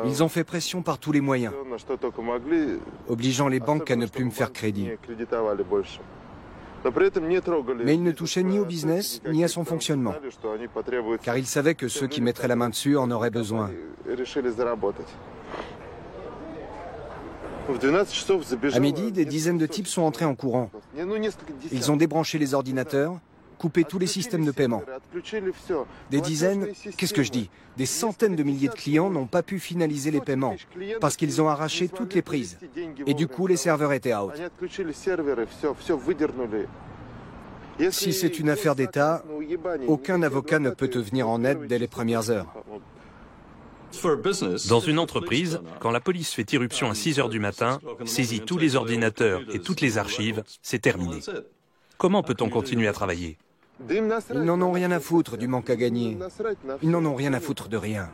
Ils ont fait pression par tous les moyens, obligeant les banques à ne plus me faire crédit. Mais ils ne touchaient ni au business, ni à son fonctionnement, car ils savaient que ceux qui mettraient la main dessus en auraient besoin. À midi, des dizaines de types sont entrés en courant. Ils ont débranché les ordinateurs, coupé tous les systèmes de paiement. Des dizaines, qu'est-ce que je dis? Des centaines de milliers de clients n'ont pas pu finaliser les paiements parce qu'ils ont arraché toutes les prises. Et du coup, les serveurs étaient out. Si c'est une affaire d'État, aucun avocat ne peut te venir en aide dès les premières heures. Dans une entreprise, quand la police fait irruption à 6 heures du matin, saisit tous les ordinateurs et toutes les archives, c'est terminé. Comment peut-on continuer à travailler? Ils n'en ont rien à foutre du manque à gagner. Ils n'en ont rien à foutre de rien.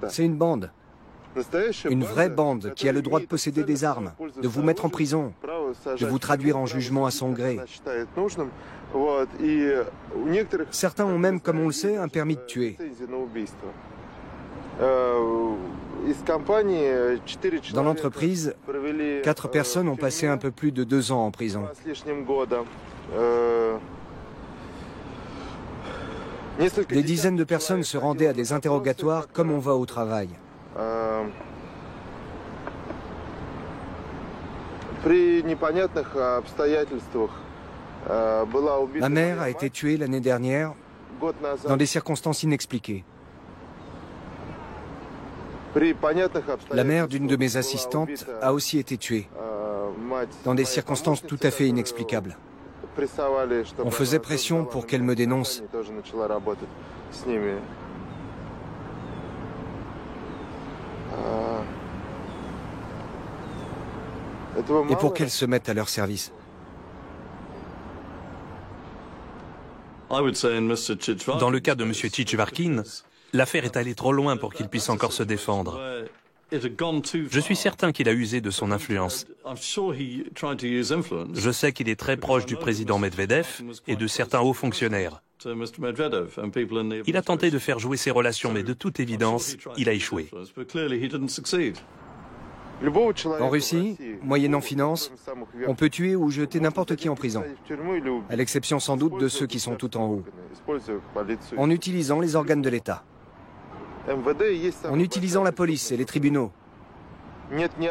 C'est une bande. Une vraie bande qui a le droit de posséder des armes, de vous mettre en prison, de vous traduire en jugement à son gré. Certains ont même, comme on le sait, un permis de tuer. Dans l'entreprise, 4 personnes ont passé un peu plus de 2 ans en prison. Des dizaines de personnes se rendaient à des interrogatoires comme on va au travail. Ma mère a été tuée l'année dernière dans des circonstances inexpliquées. La mère d'une de mes assistantes a aussi été tuée, dans des circonstances tout à fait inexplicables. On faisait pression pour qu'elle me dénonce. Et pour qu'elle se mette à leur service. Dans le cas de M. Tchitvarkine, l'affaire est allée trop loin pour qu'il puisse encore se défendre. Je suis certain qu'il a usé de son influence. Je sais qu'il est très proche du président Medvedev et de certains hauts fonctionnaires. Il a tenté de faire jouer ses relations, mais de toute évidence, il a échoué. En Russie, moyennant finance, on peut tuer ou jeter n'importe qui en prison, à l'exception sans doute de ceux qui sont tout en haut, en utilisant les organes de l'État. En utilisant la police et les tribunaux.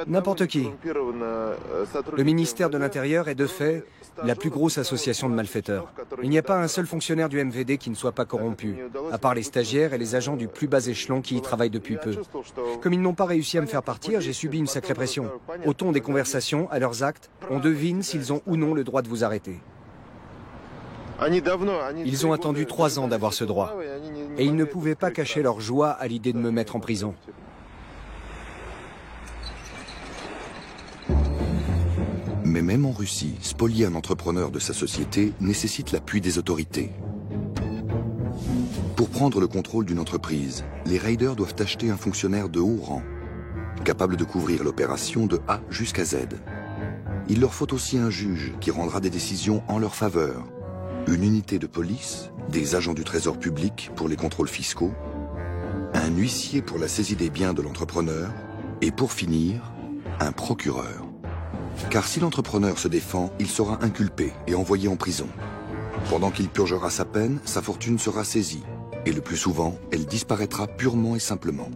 N'importe qui. Le ministère de l'Intérieur est de fait la plus grosse association de malfaiteurs. Il n'y a pas un seul fonctionnaire du MVD qui ne soit pas corrompu, à part les stagiaires et les agents du plus bas échelon qui y travaillent depuis peu. Comme ils n'ont pas réussi à me faire partir, j'ai subi une sacrée pression. Au ton des conversations, à leurs actes, on devine s'ils ont ou non le droit de vous arrêter. Ils ont attendu 3 ans d'avoir ce droit. Et ils ne pouvaient pas cacher leur joie à l'idée de me mettre en prison. Mais même en Russie, spolier un entrepreneur de sa société nécessite l'appui des autorités. Pour prendre le contrôle d'une entreprise, les raiders doivent acheter un fonctionnaire de haut rang, capable de couvrir l'opération de A jusqu'à Z. Il leur faut aussi un juge qui rendra des décisions en leur faveur, une unité de police, des agents du trésor public pour les contrôles fiscaux, un huissier pour la saisie des biens de l'entrepreneur et pour finir, un procureur. Car si l'entrepreneur se défend, il sera inculpé et envoyé en prison. Pendant qu'il purgera sa peine, sa fortune sera saisie et le plus souvent, elle disparaîtra purement et simplement.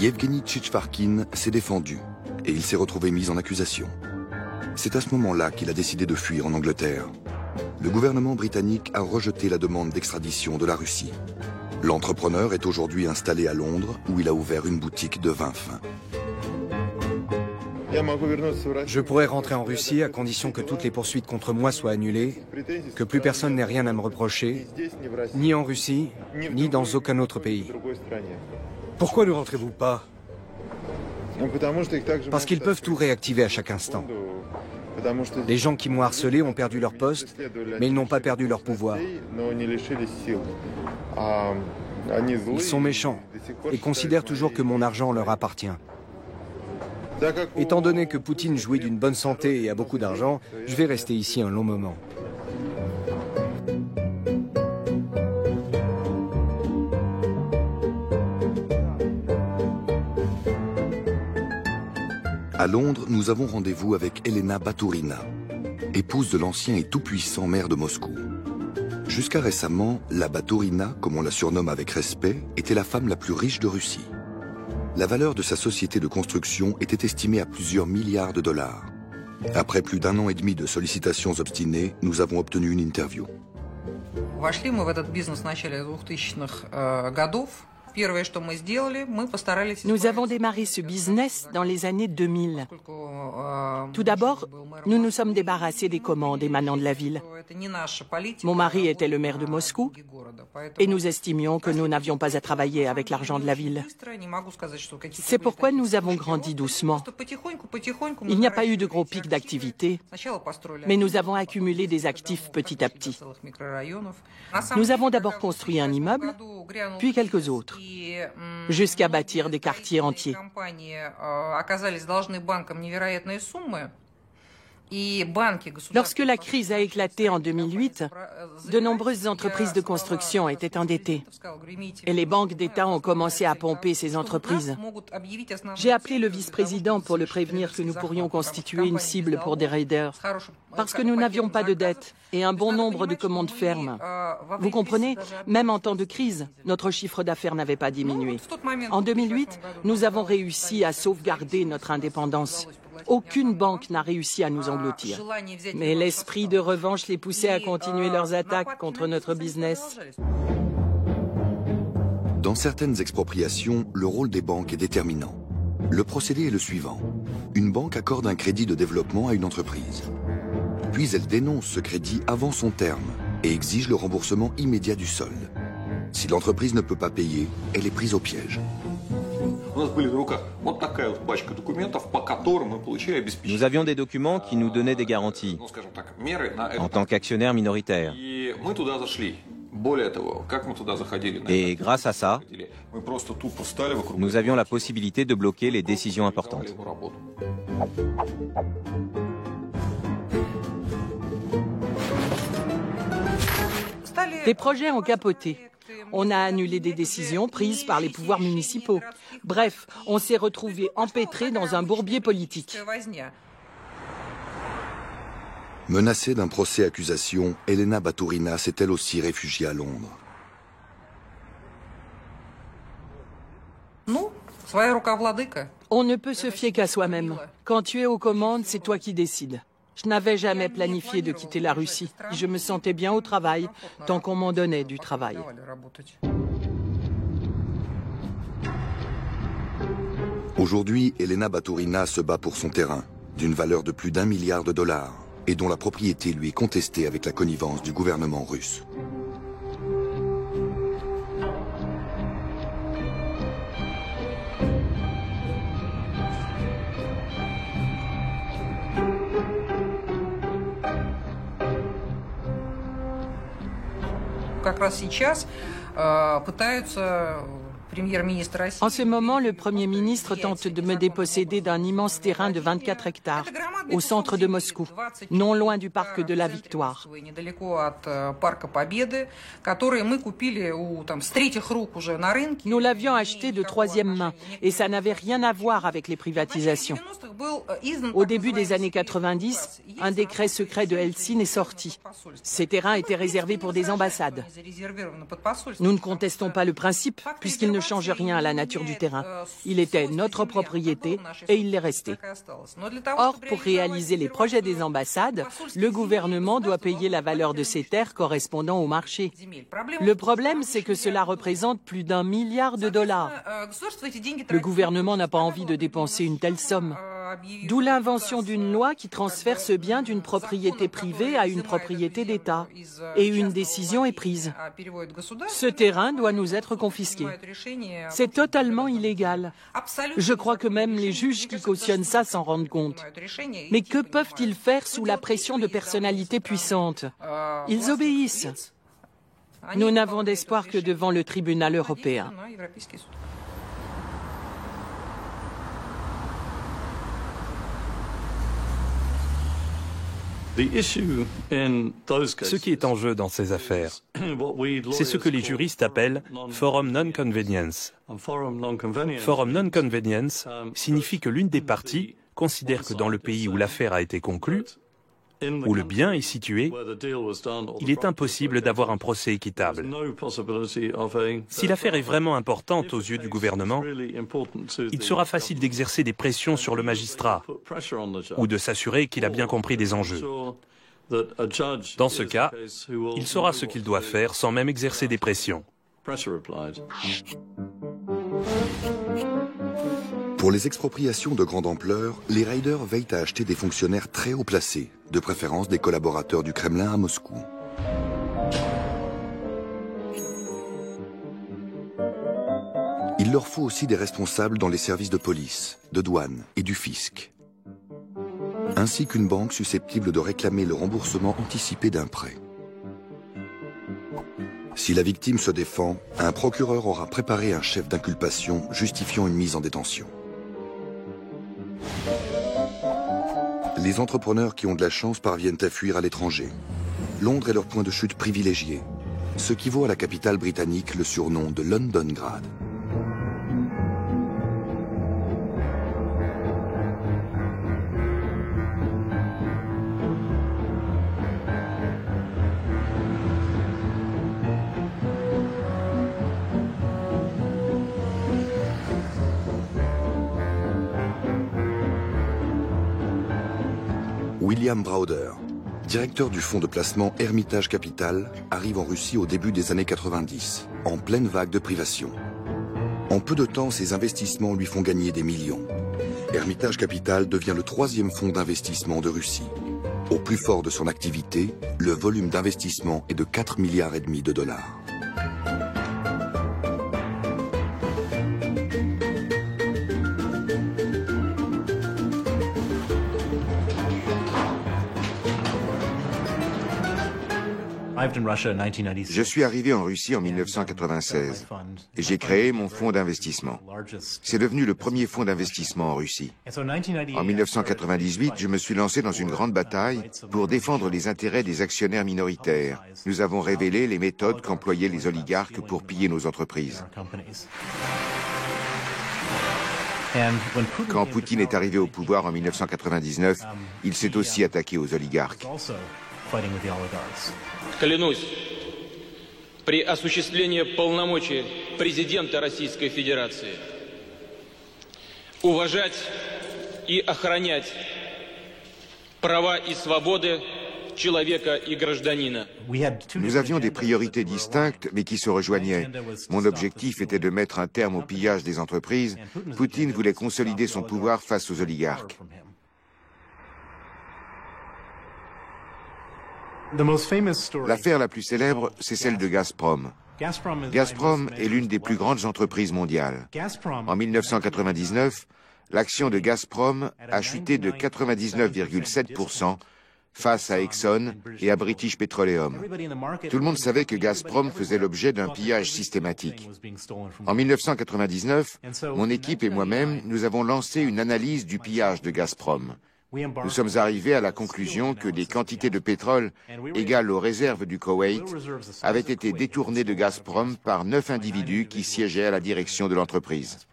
Yevgeny Tchitchvarkin s'est défendu et il s'est retrouvé mis en accusation. C'est à ce moment-là qu'il a décidé de fuir en Angleterre. Le gouvernement britannique a rejeté la demande d'extradition de la Russie. L'entrepreneur est aujourd'hui installé à Londres où il a ouvert une boutique de vin fin. Je pourrais rentrer en Russie à condition que toutes les poursuites contre moi soient annulées, que plus personne n'ait rien à me reprocher, ni en Russie, ni dans aucun autre pays. Pourquoi ne rentrez-vous pas? Parce qu'ils peuvent tout réactiver à chaque instant. Les gens qui m'ont harcelé ont perdu leur poste, mais ils n'ont pas perdu leur pouvoir. Ils sont méchants et considèrent toujours que mon argent leur appartient. Étant donné que Poutine jouit d'une bonne santé et a beaucoup d'argent, je vais rester ici un long moment. À Londres, nous avons rendez-vous avec Elena Baturina, épouse de l'ancien et tout-puissant maire de Moscou. Jusqu'à récemment, la Baturina, comme on la surnomme avec respect, était la femme la plus riche de Russie. La valeur de sa société de construction était estimée à plusieurs milliards de dollars. Après plus d'1 an et demi de sollicitations obstinées, nous avons obtenu une interview. Вошли мы в этот бизнес в начале 2000-х годов. Nous avons démarré ce business dans les années 2000. Tout d'abord, nous nous sommes débarrassés des commandes émanant de la ville. Mon mari était le maire de Moscou et nous estimions que nous n'avions pas à travailler avec l'argent de la ville. C'est pourquoi nous avons grandi doucement. Il n'y a pas eu de gros pics d'activité, mais nous avons accumulé des actifs petit à petit. Nous avons d'abord construit un immeuble, puis quelques autres, jusqu'à bâtir des quartiers entiers. Lorsque la crise a éclaté en 2008, de nombreuses entreprises de construction étaient endettées et les banques d'État ont commencé à pomper ces entreprises. J'ai appelé le vice-président pour le prévenir que nous pourrions constituer une cible pour des raiders parce que nous n'avions pas de dette et un bon nombre de commandes fermes. Vous comprenez, même en temps de crise, notre chiffre d'affaires n'avait pas diminué. En 2008, nous avons réussi à sauvegarder notre indépendance. Aucune banque n'a réussi à nous engloutir. Mais l'esprit de revanche les poussait à continuer leurs attaques contre notre business. Dans certaines expropriations, le rôle des banques est déterminant. Le procédé est le suivant. Une banque accorde un crédit de développement à une entreprise. Puis elle dénonce ce crédit avant son terme et exige le remboursement immédiat du solde. Si l'entreprise ne peut pas payer, elle est prise au piège. Nous avions des documents qui nous donnaient des garanties en tant qu'actionnaire minoritaire. Et grâce à ça, nous avions la possibilité de bloquer les décisions importantes. Les projets ont capoté. On a annulé des décisions prises par les pouvoirs municipaux. Bref, on s'est retrouvé empêtré dans un bourbier politique. Menacée d'un procès-accusation, Elena Baturina s'est elle aussi réfugiée à Londres. On ne peut se fier qu'à soi-même. Quand tu es aux commandes, c'est toi qui décides. Je n'avais jamais planifié de quitter la Russie. Je me sentais bien au travail, tant qu'on m'en donnait du travail. Aujourd'hui, Elena Baturina se bat pour son terrain, d'une valeur de plus d'1 milliard de dollars, et dont la propriété lui est contestée avec la connivence du gouvernement russe. En ce moment, le Premier ministre tente de me déposséder d'un immense terrain de 24 hectares au centre de Moscou, non loin du parc de la Victoire. Nous l'avions acheté de troisième main et ça n'avait rien à voir avec les privatisations. Au début des années 90, un décret secret de Helsinki est sorti. Ces terrains étaient réservés pour des ambassades. Nous ne contestons pas le principe puisqu'il ne change rien à la nature du terrain. Il était notre propriété et il l'est resté. Or, pour réaliser les projets des ambassades, le gouvernement doit payer la valeur de ces terres correspondant au marché. Le problème, c'est que cela représente plus d'1 milliard de dollars. Le gouvernement n'a pas envie de dépenser une telle somme. D'où l'invention d'une loi qui transfère ce bien d'une propriété privée à une propriété d'État. Et une décision est prise. Ce terrain doit nous être confisqué. C'est totalement illégal. Je crois que même les juges qui cautionnent ça s'en rendent compte. Mais que peuvent-ils faire sous la pression de personnalités puissantes? Ils obéissent. Nous n'avons d'espoir que devant le tribunal européen. Ce qui est en jeu dans ces affaires, c'est ce que les juristes appellent forum non-convenience. Forum non-convenience signifie que l'une des parties considère que dans le pays où l'affaire a été conclue, où le bien est situé, il est impossible d'avoir un procès équitable. Si l'affaire est vraiment importante aux yeux du gouvernement, il sera facile d'exercer des pressions sur le magistrat ou de s'assurer qu'il a bien compris les enjeux. Dans ce cas, il saura ce qu'il doit faire sans même exercer des pressions. Pour les expropriations de grande ampleur, les raiders veillent à acheter des fonctionnaires très haut placés, de préférence des collaborateurs du Kremlin à Moscou. Il leur faut aussi des responsables dans les services de police, de douane et du fisc, ainsi qu'une banque susceptible de réclamer le remboursement anticipé d'un prêt. Si la victime se défend, un procureur aura préparé un chef d'inculpation justifiant une mise en détention. Les entrepreneurs qui ont de la chance parviennent à fuir à l'étranger. Londres est leur point de chute privilégié, ce qui vaut à la capitale britannique le surnom de Londongrad. William Browder, directeur du fonds de placement Hermitage Capital, arrive en Russie au début des années 90, en pleine vague de privation. En peu de temps, ses investissements lui font gagner des millions. Hermitage Capital devient le 3e fonds d'investissement de Russie. Au plus fort de son activité, le volume d'investissement est de 4,5 milliards de dollars. Je suis arrivé en Russie en 1996 et j'ai créé mon fonds d'investissement. C'est devenu le premier fonds d'investissement en Russie. En 1998, je me suis lancé dans une grande bataille pour défendre les intérêts des actionnaires minoritaires. Nous avons révélé les méthodes qu'employaient les oligarques pour piller nos entreprises. Quand Poutine est arrivé au pouvoir en 1999, il s'est aussi attaqué aux oligarques. Клянусь, при осуществлении полномочий президента Российской Федерации уважать и охранять права и свободы человека и гражданина. Nous avions des priorités distinctes, mais qui se rejoignaient. Mon objectif était de mettre un terme au pillage des entreprises. Poutine voulait consolider son pouvoir face aux oligarques. L'affaire la plus célèbre, c'est celle de Gazprom. Gazprom est l'une des plus grandes entreprises mondiales. En 1999, l'action de Gazprom a chuté de 99,7% face à Exxon et à British Petroleum. Tout le monde savait que Gazprom faisait l'objet d'un pillage systématique. En 1999, mon équipe et moi-même, nous avons lancé une analyse du pillage de Gazprom. Nous sommes arrivés à la conclusion que des quantités de pétrole égales aux réserves du Koweït avaient été détournées de Gazprom par 9 individus qui siégeaient à la direction de l'entreprise.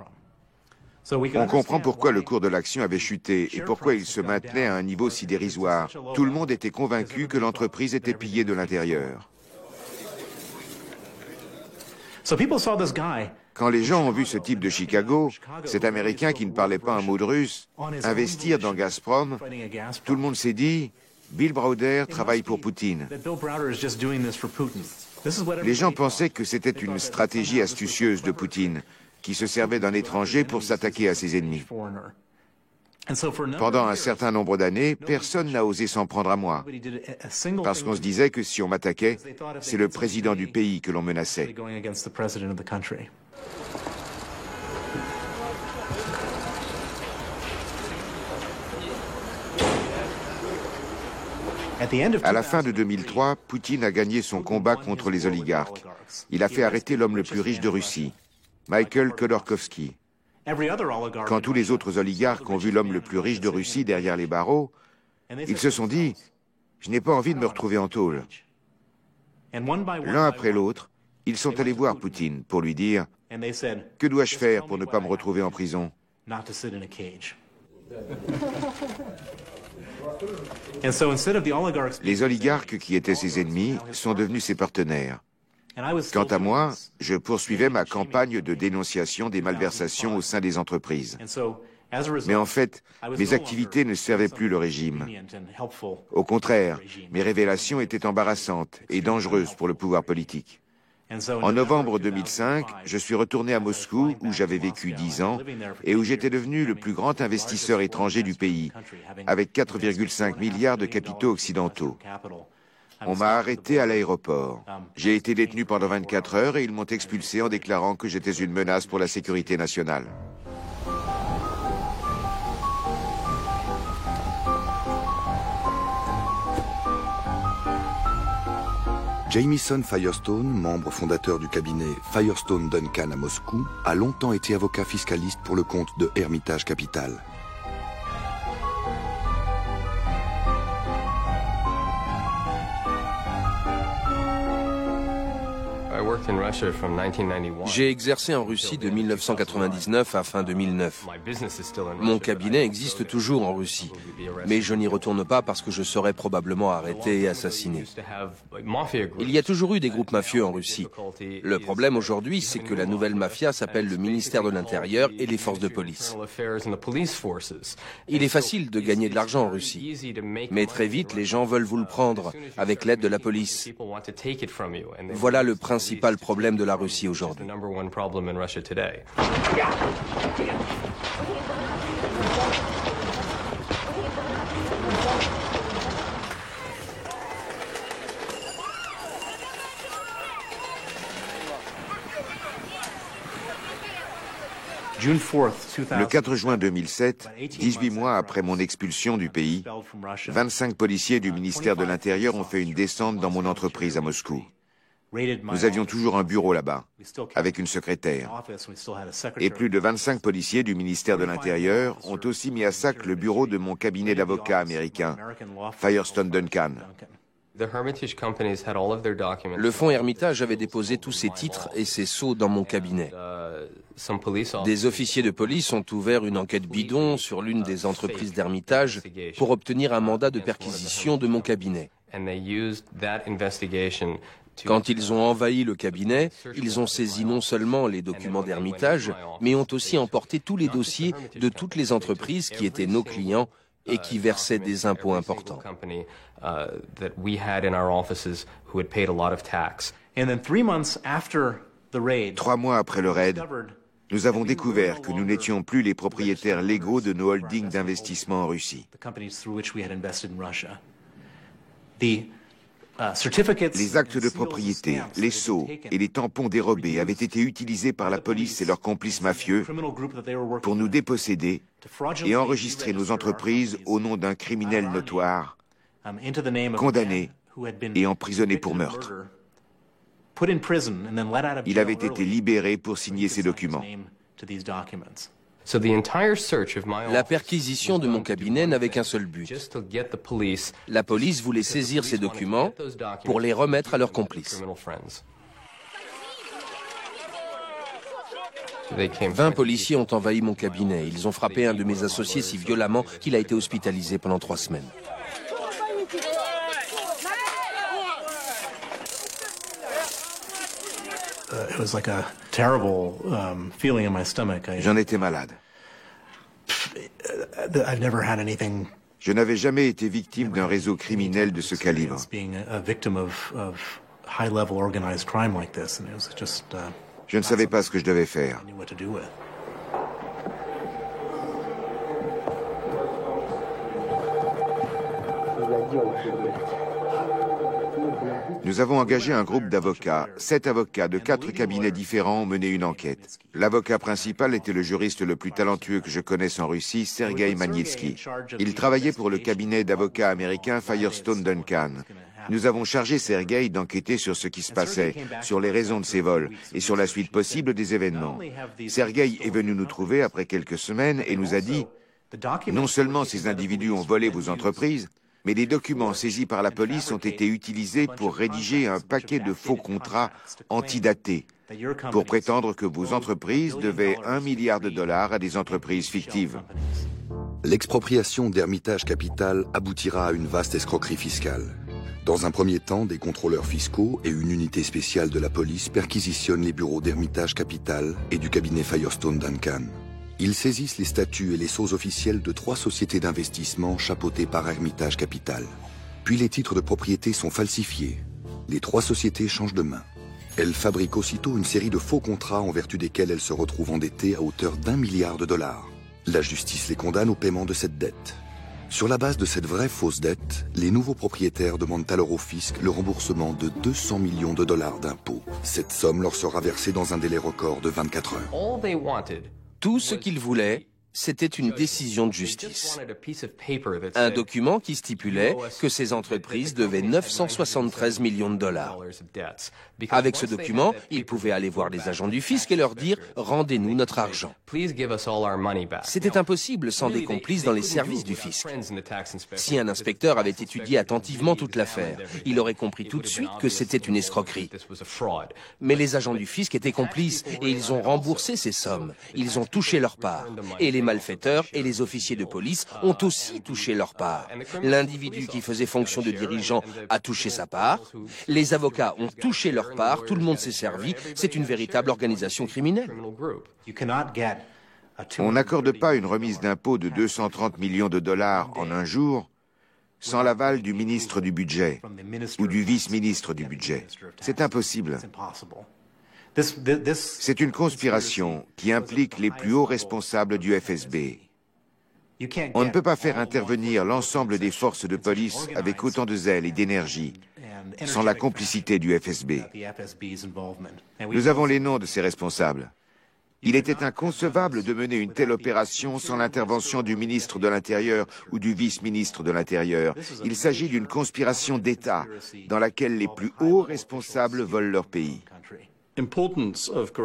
On comprend pourquoi le cours de l'action avait chuté et pourquoi il se maintenait à un niveau si dérisoire. Tout le monde était convaincu que l'entreprise était pillée de l'intérieur. Quand les gens ont vu ce type de Chicago, cet Américain qui ne parlait pas un mot de russe, investir dans Gazprom, tout le monde s'est dit « Bill Browder travaille pour Poutine ». Les gens pensaient que c'était une stratégie astucieuse de Poutine, qui se servait d'un étranger pour s'attaquer à ses ennemis. Pendant un certain nombre d'années, personne n'a osé s'en prendre à moi, parce qu'on se disait que si on m'attaquait, c'est le président du pays que l'on menaçait. À la fin de 2003, Poutine a gagné son combat contre les oligarques. Il a fait arrêter l'homme le plus riche de Russie, Michael Khodorkovsky. Quand tous les autres oligarques ont vu l'homme le plus riche de Russie derrière les barreaux, ils se sont dit « Je n'ai pas envie de me retrouver en tôle ». L'un après l'autre, ils sont allés voir Poutine pour lui dire « Que dois-je faire pour ne pas me retrouver en prison ?» Les oligarques qui étaient ses ennemis sont devenus ses partenaires. Quant à moi, je poursuivais ma campagne de dénonciation des malversations au sein des entreprises. Mais en fait, mes activités ne servaient plus le régime. Au contraire, mes révélations étaient embarrassantes et dangereuses pour le pouvoir politique. En novembre 2005, je suis retourné à Moscou, où j'avais vécu 10 ans, et où j'étais devenu le plus grand investisseur étranger du pays, avec 4,5 milliards de capitaux occidentaux. On m'a arrêté à l'aéroport. J'ai été détenu pendant 24 heures et ils m'ont expulsé en déclarant que j'étais une menace pour la sécurité nationale. Jamison Firestone, membre fondateur du cabinet Firestone Duncan à Moscou, a longtemps été avocat fiscaliste pour le compte de Hermitage Capital. J'ai exercé en Russie de 1999 à fin 2009. Mon cabinet existe toujours en Russie, mais je n'y retourne pas parce que je serais probablement arrêté et assassiné. Il y a toujours eu des groupes mafieux en Russie. Le problème aujourd'hui, c'est que la nouvelle mafia s'appelle le ministère de l'Intérieur et les forces de police. Il est facile de gagner de l'argent en Russie, mais très vite, les gens veulent vous le prendre avec l'aide de la police. Voilà le principal problème de la Russie aujourd'hui. Le 4 juin 2007, 18 mois après mon expulsion du pays, 25 policiers du ministère de l'Intérieur ont fait une descente dans mon entreprise à Moscou. Nous avions toujours un bureau là-bas, avec une secrétaire. Et plus de 25 policiers du ministère de l'Intérieur ont aussi mis à sac le bureau de mon cabinet d'avocats américain, Firestone Duncan. Le fonds Hermitage avait déposé tous ses titres et ses sceaux dans mon cabinet. Des officiers de police ont ouvert une enquête bidon sur l'une des entreprises d'Hermitage pour obtenir un mandat de perquisition de mon cabinet. Quand ils ont envahi le cabinet, ils ont saisi non seulement les documents d'Hermitage, mais ont aussi emporté tous les dossiers de toutes les entreprises qui étaient nos clients et qui versaient des impôts importants. 3 mois après le raid, nous avons découvert que nous n'étions plus les propriétaires légaux de nos holdings d'investissement en Russie. Les actes de propriété, les sceaux et les tampons dérobés avaient été utilisés par la police et leurs complices mafieux pour nous déposséder et enregistrer nos entreprises au nom d'un criminel notoire, condamné et emprisonné pour meurtre. Il avait été libéré pour signer ces documents. La perquisition de mon cabinet n'avait qu'un seul but. La police voulait saisir ces documents pour les remettre à leurs complices. 20 policiers ont envahi mon cabinet. Ils ont frappé un de mes associés si violemment qu'il a été hospitalisé pendant 3 semaines. J'en étais malade. Je n'avais jamais été victime d'un réseau criminel de ce calibre. Je ne savais pas ce que je devais faire. Nous avons engagé un groupe d'avocats. 7 avocats de 4 cabinets différents ont mené une enquête. L'avocat principal était le juriste le plus talentueux que je connaisse en Russie, Sergei Magnitsky. Il travaillait pour le cabinet d'avocats américain Firestone Duncan. Nous avons chargé Sergei d'enquêter sur ce qui se passait, sur les raisons de ces vols et sur la suite possible des événements. Sergei est venu nous trouver après quelques semaines et nous a dit « Non seulement ces individus ont volé vos entreprises, mais les documents saisis par la police ont été utilisés pour rédiger un paquet de faux contrats antidatés pour prétendre que vos entreprises devaient $1 milliard à des entreprises fictives. » L'expropriation d'Hermitage Capital aboutira à une vaste escroquerie fiscale. Dans un premier temps, des contrôleurs fiscaux et une unité spéciale de la police perquisitionnent les bureaux d'Hermitage Capital et du cabinet Firestone Duncan. Ils saisissent les statuts et les sceaux officiels de 3 sociétés d'investissement chapeautées par Hermitage Capital. Puis les titres de propriété sont falsifiés. Les 3 sociétés changent de main. Elles fabriquent aussitôt une série de faux contrats en vertu desquels elles se retrouvent endettées à hauteur d'$1 milliard. La justice les condamne au paiement de cette dette. Sur la base de cette vraie fausse dette, les nouveaux propriétaires demandent alors au fisc le remboursement de $200 millions d'impôts. Cette somme leur sera versée dans un délai record de 24 heures. Tout ce qu'ils voulaient, c'était une décision de justice. Un document qui stipulait que ces entreprises devaient $973 millions. Avec ce document, ils pouvaient aller voir les agents du fisc et leur dire « Rendez-nous notre argent ». C'était impossible sans des complices dans les services du fisc. Si un inspecteur avait étudié attentivement toute l'affaire, il aurait compris tout de suite que c'était une escroquerie. Mais les agents du fisc étaient complices et ils ont remboursé ces sommes. Ils ont touché leur part. Et les malfaiteurs et les officiers de police ont aussi touché leur part. L'individu qui faisait fonction de dirigeant a touché sa part. Les avocats ont touché leur part. Tout le monde s'est servi. C'est une véritable organisation criminelle. On n'accorde pas une remise d'impôt de $230 millions en un jour sans l'aval du ministre du Budget ou du vice-ministre du Budget. C'est impossible. C'est une conspiration qui implique les plus hauts responsables du FSB. On ne peut pas faire intervenir l'ensemble des forces de police avec autant de zèle et d'énergie sans la complicité du FSB. Nous avons les noms de ces responsables. Il était inconcevable de mener une telle opération sans l'intervention du ministre de l'Intérieur ou du vice-ministre de l'Intérieur. Il s'agit d'une conspiration d'État dans laquelle les plus hauts responsables volent leur pays.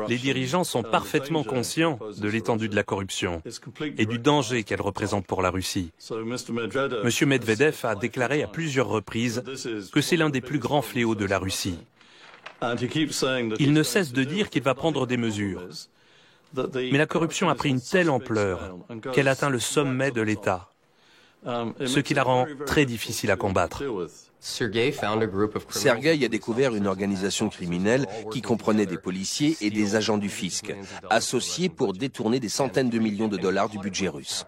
Les dirigeants sont parfaitement conscients de l'étendue de la corruption et du danger qu'elle représente pour la Russie. M. Medvedev a déclaré à plusieurs reprises que c'est l'un des plus grands fléaux de la Russie. Il ne cesse de dire qu'il va prendre des mesures. Mais la corruption a pris une telle ampleur qu'elle atteint le sommet de l'État, ce qui la rend très difficile à combattre. Sergei a découvert une organisation criminelle qui comprenait des policiers et des agents du fisc, associés pour détourner des centaines de millions de dollars du budget russe.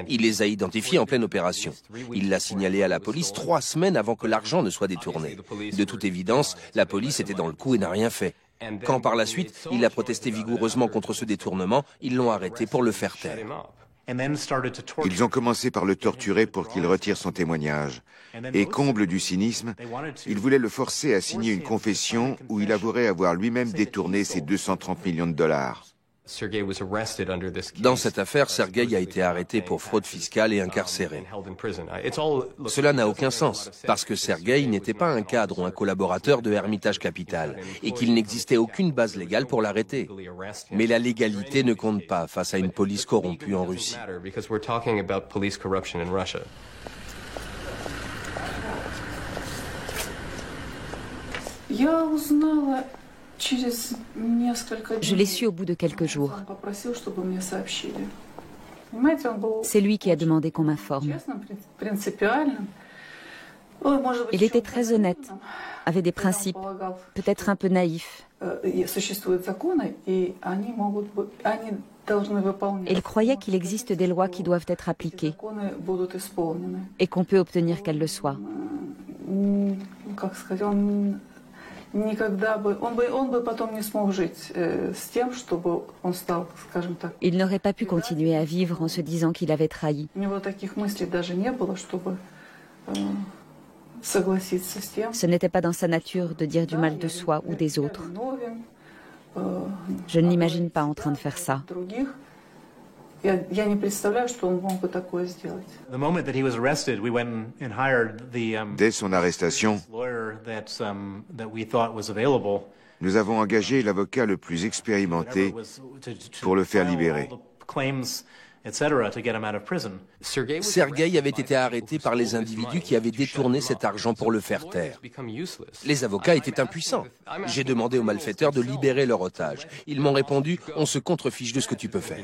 Il les a identifiés en pleine opération. Il l'a signalé à la police 3 semaines avant que l'argent ne soit détourné. De toute évidence, la police était dans le coup et n'a rien fait. Quand par la suite, il a protesté vigoureusement contre ce détournement, ils l'ont arrêté pour le faire taire. Ils ont commencé par le torturer pour qu'il retire son témoignage. Et comble du cynisme, ils voulaient le forcer à signer une confession où il avouerait avoir lui-même détourné ces $230 millions. Dans cette affaire, Sergueï a été arrêté pour fraude fiscale et incarcéré. Cela n'a aucun sens, parce que Sergueï n'était pas un cadre ou un collaborateur de Hermitage Capital, et qu'il n'existait aucune base légale pour l'arrêter. Mais la légalité ne compte pas face à une police corrompue en Russie. Je l'ai su au bout de quelques jours. C'est lui qui a demandé qu'on m'informe. Il était très honnête, avait des principes, peut-être un peu naïf. Il croyait qu'il existe des lois qui doivent être appliquées et qu'on peut obtenir qu'elles le soient. Il n'aurait pas pu continuer à vivre en se disant qu'il avait trahi. Ce n'était pas dans sa nature de dire du mal de soi ou des autres. Je ne l'imagine pas en train de faire ça. Dès son arrestation, nous avons engagé l'avocat le plus expérimenté pour le faire libérer. Sergueï avait été arrêté par les individus qui avaient détourné cet argent pour le faire taire. Les avocats étaient impuissants. J'ai demandé aux malfaiteurs de libérer leur otage. Ils m'ont répondu « On se contrefiche de ce que tu peux faire ».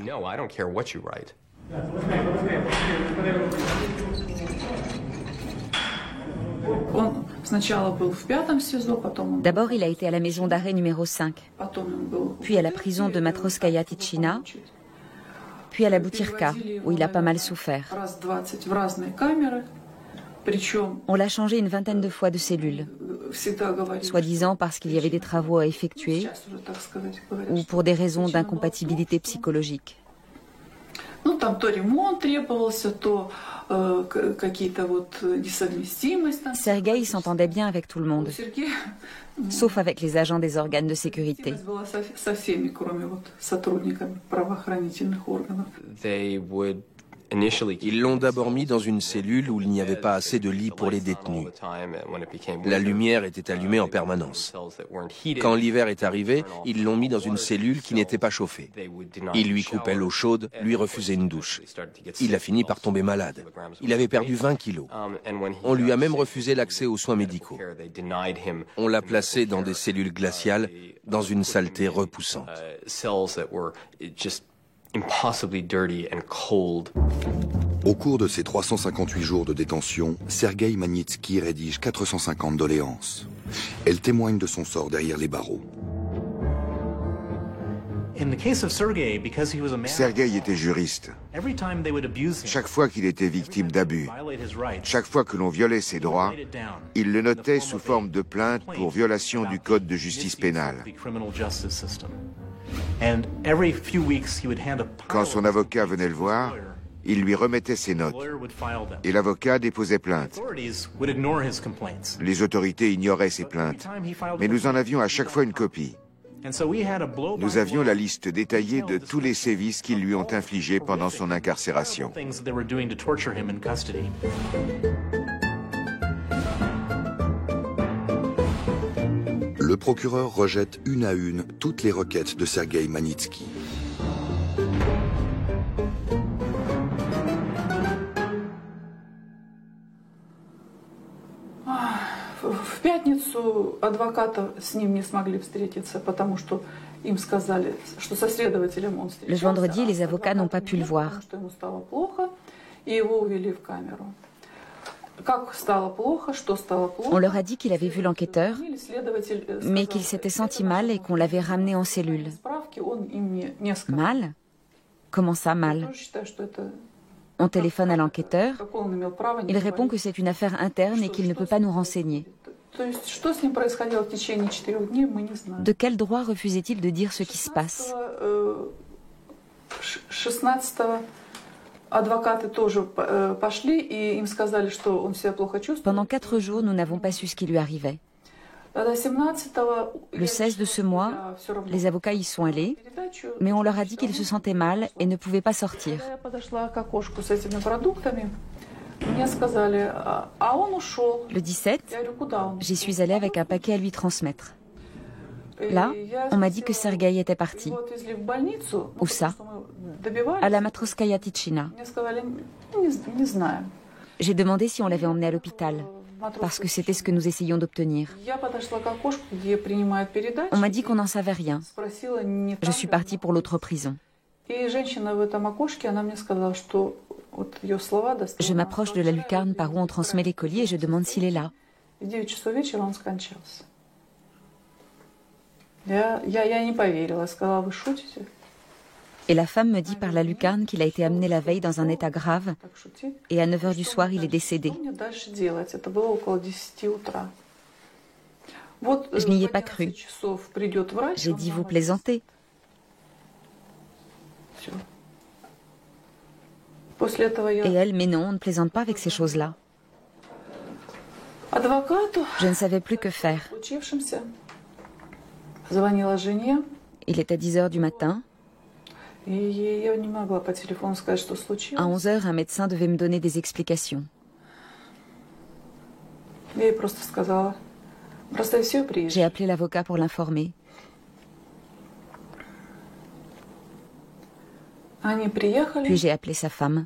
D'abord, il a été à la maison d'arrêt numéro 5, puis à la prison de Matroskaya Tichina, puis à la Boutirka, où il a pas mal souffert. On l'a changé une vingtaine de fois de cellules, soi-disant parce qu'il y avait des travaux à effectuer ou pour des raisons d'incompatibilité psychologique. Sergueï s'entendait bien avec tout le monde, sauf avec les agents des organes de sécurité. Ils l'ont d'abord mis dans une cellule où il n'y avait pas assez de lits pour les détenus. La lumière était allumée en permanence. Quand l'hiver est arrivé, ils l'ont mis dans une cellule qui n'était pas chauffée. Ils lui coupaient l'eau chaude, lui refusaient une douche. Il a fini par tomber malade. Il avait perdu 20 kilos. On lui a même refusé l'accès aux soins médicaux. On l'a placé dans des cellules glaciales, dans une saleté repoussante. Au cours de ces 358 jours de détention, Sergueï Magnitsky rédige 450 doléances. Elles témoignent de son sort derrière les barreaux. Sergueï était juriste. Chaque fois qu'il était victime d'abus, chaque fois que l'on violait ses droits, il le notait sous forme de plainte pour violation du code de justice pénale. Quand son avocat venait le voir, il lui remettait ses notes et l'avocat déposait plainte. Les autorités ignoraient ces plaintes, mais nous en avions à chaque fois une copie. Nous avions la liste détaillée de tous les sévices qu'ils lui ont infligés pendant son incarcération. Le procureur rejette une à une toutes les requêtes de Sergueï Magnitsky. В пятницу адвоката с ним не смогли встретиться, потому что им сказали, что со следователем он встречался. Le vendredi, les avocats n'ont pas pu le voir. Что ему стало плохо, и его увели в камеру. On leur a dit qu'il avait vu l'enquêteur, mais qu'il s'était senti mal et qu'on l'avait ramené en cellule. Mal? Comment ça, mal? On téléphone à l'enquêteur. Il répond que c'est une affaire interne et qu'il ne peut pas nous renseigner. De quel droit refusait-il de dire ce qui se passe? Pendant 4 jours, nous n'avons pas su ce qui lui arrivait. Le 16 de ce mois, les avocats y sont allés, mais on leur a dit qu'ils se sentaient mal et ne pouvaient pas sortir. Le 17, j'y suis allée avec un paquet à lui transmettre. Là, on m'a dit que Sergueï était parti. Où ça? À la Matroskaya Tichina. J'ai demandé si on l'avait emmené à l'hôpital, parce que c'était ce que nous essayions d'obtenir. On m'a dit qu'on n'en savait rien. Je suis partie pour l'autre prison. Je m'approche de la lucarne par où on transmet les colis et je demande s'il est là. Et la femme me dit par la lucarne qu'il a été amené la veille dans un état grave et à 9 h du soir, il est décédé. Je n'y ai pas cru. J'ai dit, vous plaisantez. Et elle, mais non, on ne plaisante pas avec ces choses-là. Je ne savais plus que faire. Il était 10 h du matin. À 11 h, un médecin devait me donner des explications. J'ai appelé l'avocat pour l'informer. Puis j'ai appelé sa femme.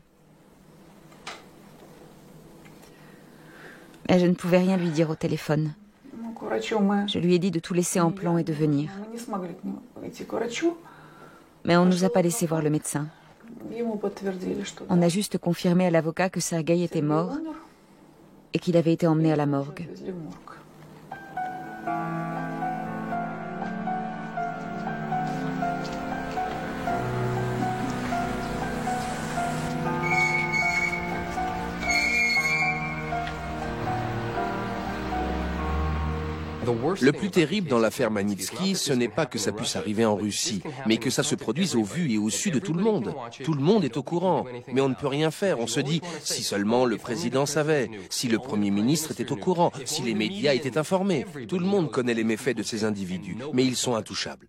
Mais je ne pouvais rien lui dire au téléphone. Je lui ai dit de tout laisser en plan et de venir. Mais on ne nous a pas laissé voir le médecin. On a juste confirmé à l'avocat que Sergueï était mort et qu'il avait été emmené à la morgue. Le plus terrible dans l'affaire Magnitsky, ce n'est pas que ça puisse arriver en Russie, mais que ça se produise au vu et au su de tout le monde. Tout le monde est au courant, mais on ne peut rien faire. On se dit, si seulement le président savait, si le Premier ministre était au courant, si les médias étaient informés. Tout le monde connaît les méfaits de ces individus, mais ils sont intouchables.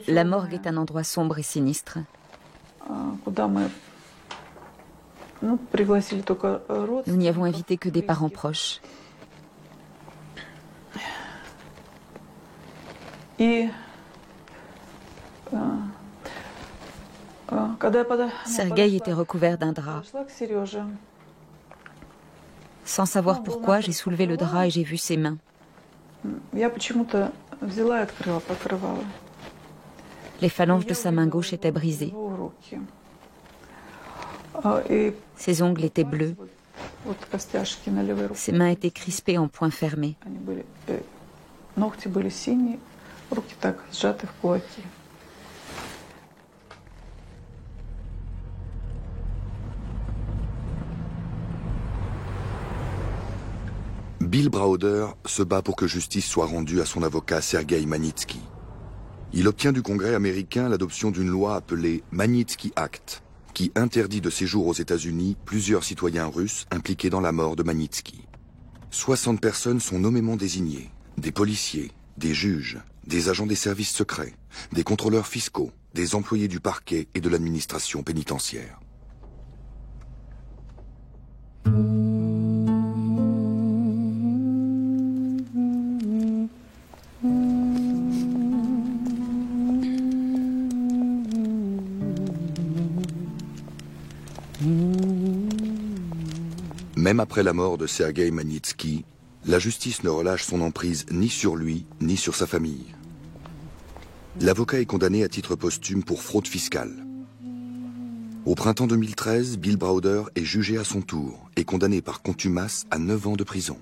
La morgue est un endroit sombre et sinistre. Nous n'y avons invité que des parents proches. Sergueï était recouvert d'un drap. Sans savoir pourquoi, j'ai soulevé le drap et j'ai vu ses mains. Les phalanges de sa main gauche étaient brisées. Ses ongles étaient bleus. Ses mains étaient crispées en poings fermés. Bill Browder se bat pour que justice soit rendue à son avocat Sergueï Magnitsky. Il obtient du Congrès américain l'adoption d'une loi appelée Magnitsky Act, qui interdit de séjour aux États-Unis plusieurs citoyens russes impliqués dans la mort de Magnitsky. 60 personnes sont nommément désignées, des policiers, des juges, des agents des services secrets, des contrôleurs fiscaux, des employés du parquet et de l'administration pénitentiaire. Même après la mort de Sergueï Magnitsky, la justice ne relâche son emprise ni sur lui, ni sur sa famille. L'avocat est condamné à titre posthume pour fraude fiscale. Au printemps 2013, Bill Browder est jugé à son tour et condamné par contumace à 9 ans de prison.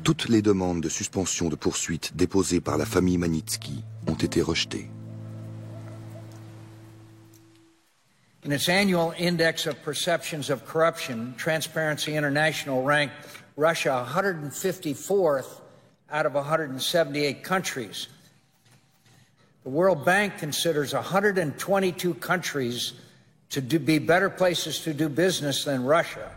Toutes les demandes de suspension de poursuite déposées par la famille Magnitsky ont été rejetées. In its annual index of perceptions of corruption, Transparency International ranked Russia 154th out of 178 countries. The World Bank considers 122 countries to be better places to do business than Russia.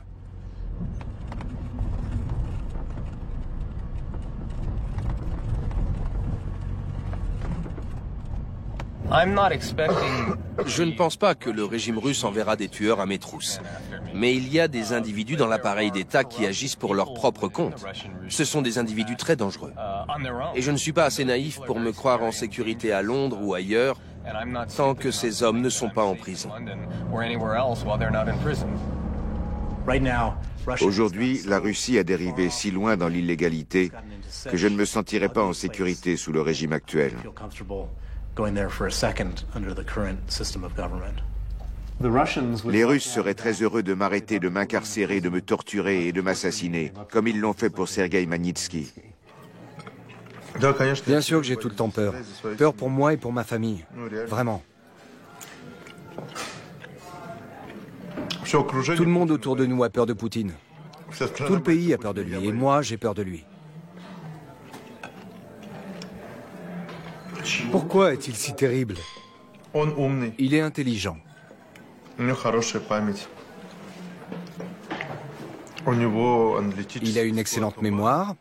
Je ne pense pas que le régime russe enverra des tueurs à mes trousses. Mais il y a des individus dans l'appareil d'État qui agissent pour leur propre compte. Ce sont des individus très dangereux. Et je ne suis pas assez naïf pour me croire en sécurité à Londres ou ailleurs tant que ces hommes ne sont pas en prison. Aujourd'hui, la Russie a dérivé si loin dans l'illégalité que je ne me sentirais pas en sécurité sous le régime actuel. Les Russes seraient très heureux de m'arrêter, de m'incarcérer, de me torturer et de m'assassiner, comme ils l'ont fait pour Sergueï Magnitsky. Bien sûr que j'ai tout le temps peur. Peur pour moi et pour ma famille. Vraiment. Tout le monde autour de nous a peur de Poutine. Tout le pays a peur de lui et moi, j'ai peur de lui. Pourquoi est-il si terrible? Il est intelligent. Il a une excellente mémoire.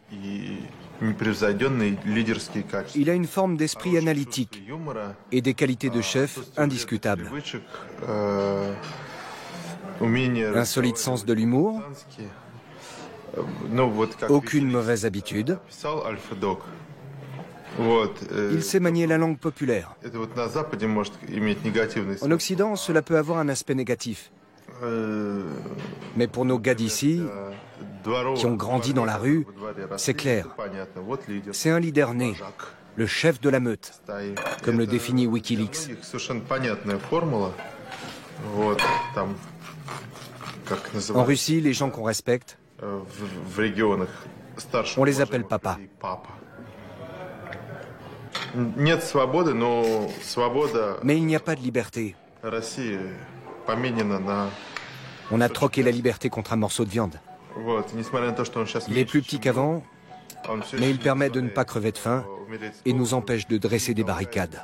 Il a une forme d'esprit analytique et des qualités de chef indiscutables. Un solide sens de l'humour. Aucune mauvaise habitude. Il sait manier la langue populaire. En Occident, cela peut avoir un aspect négatif. Mais pour nos gars d'ici, qui ont grandi dans la rue, c'est clair. C'est un leader né, le chef de la meute, comme le définit Wikileaks. En Russie, les gens qu'on respecte, on les appelle papa. Mais il n'y a pas de liberté. On a troqué la liberté contre un morceau de viande. Il est plus petit qu'avant, mais il permet de ne pas crever de faim et nous empêche de dresser des barricades.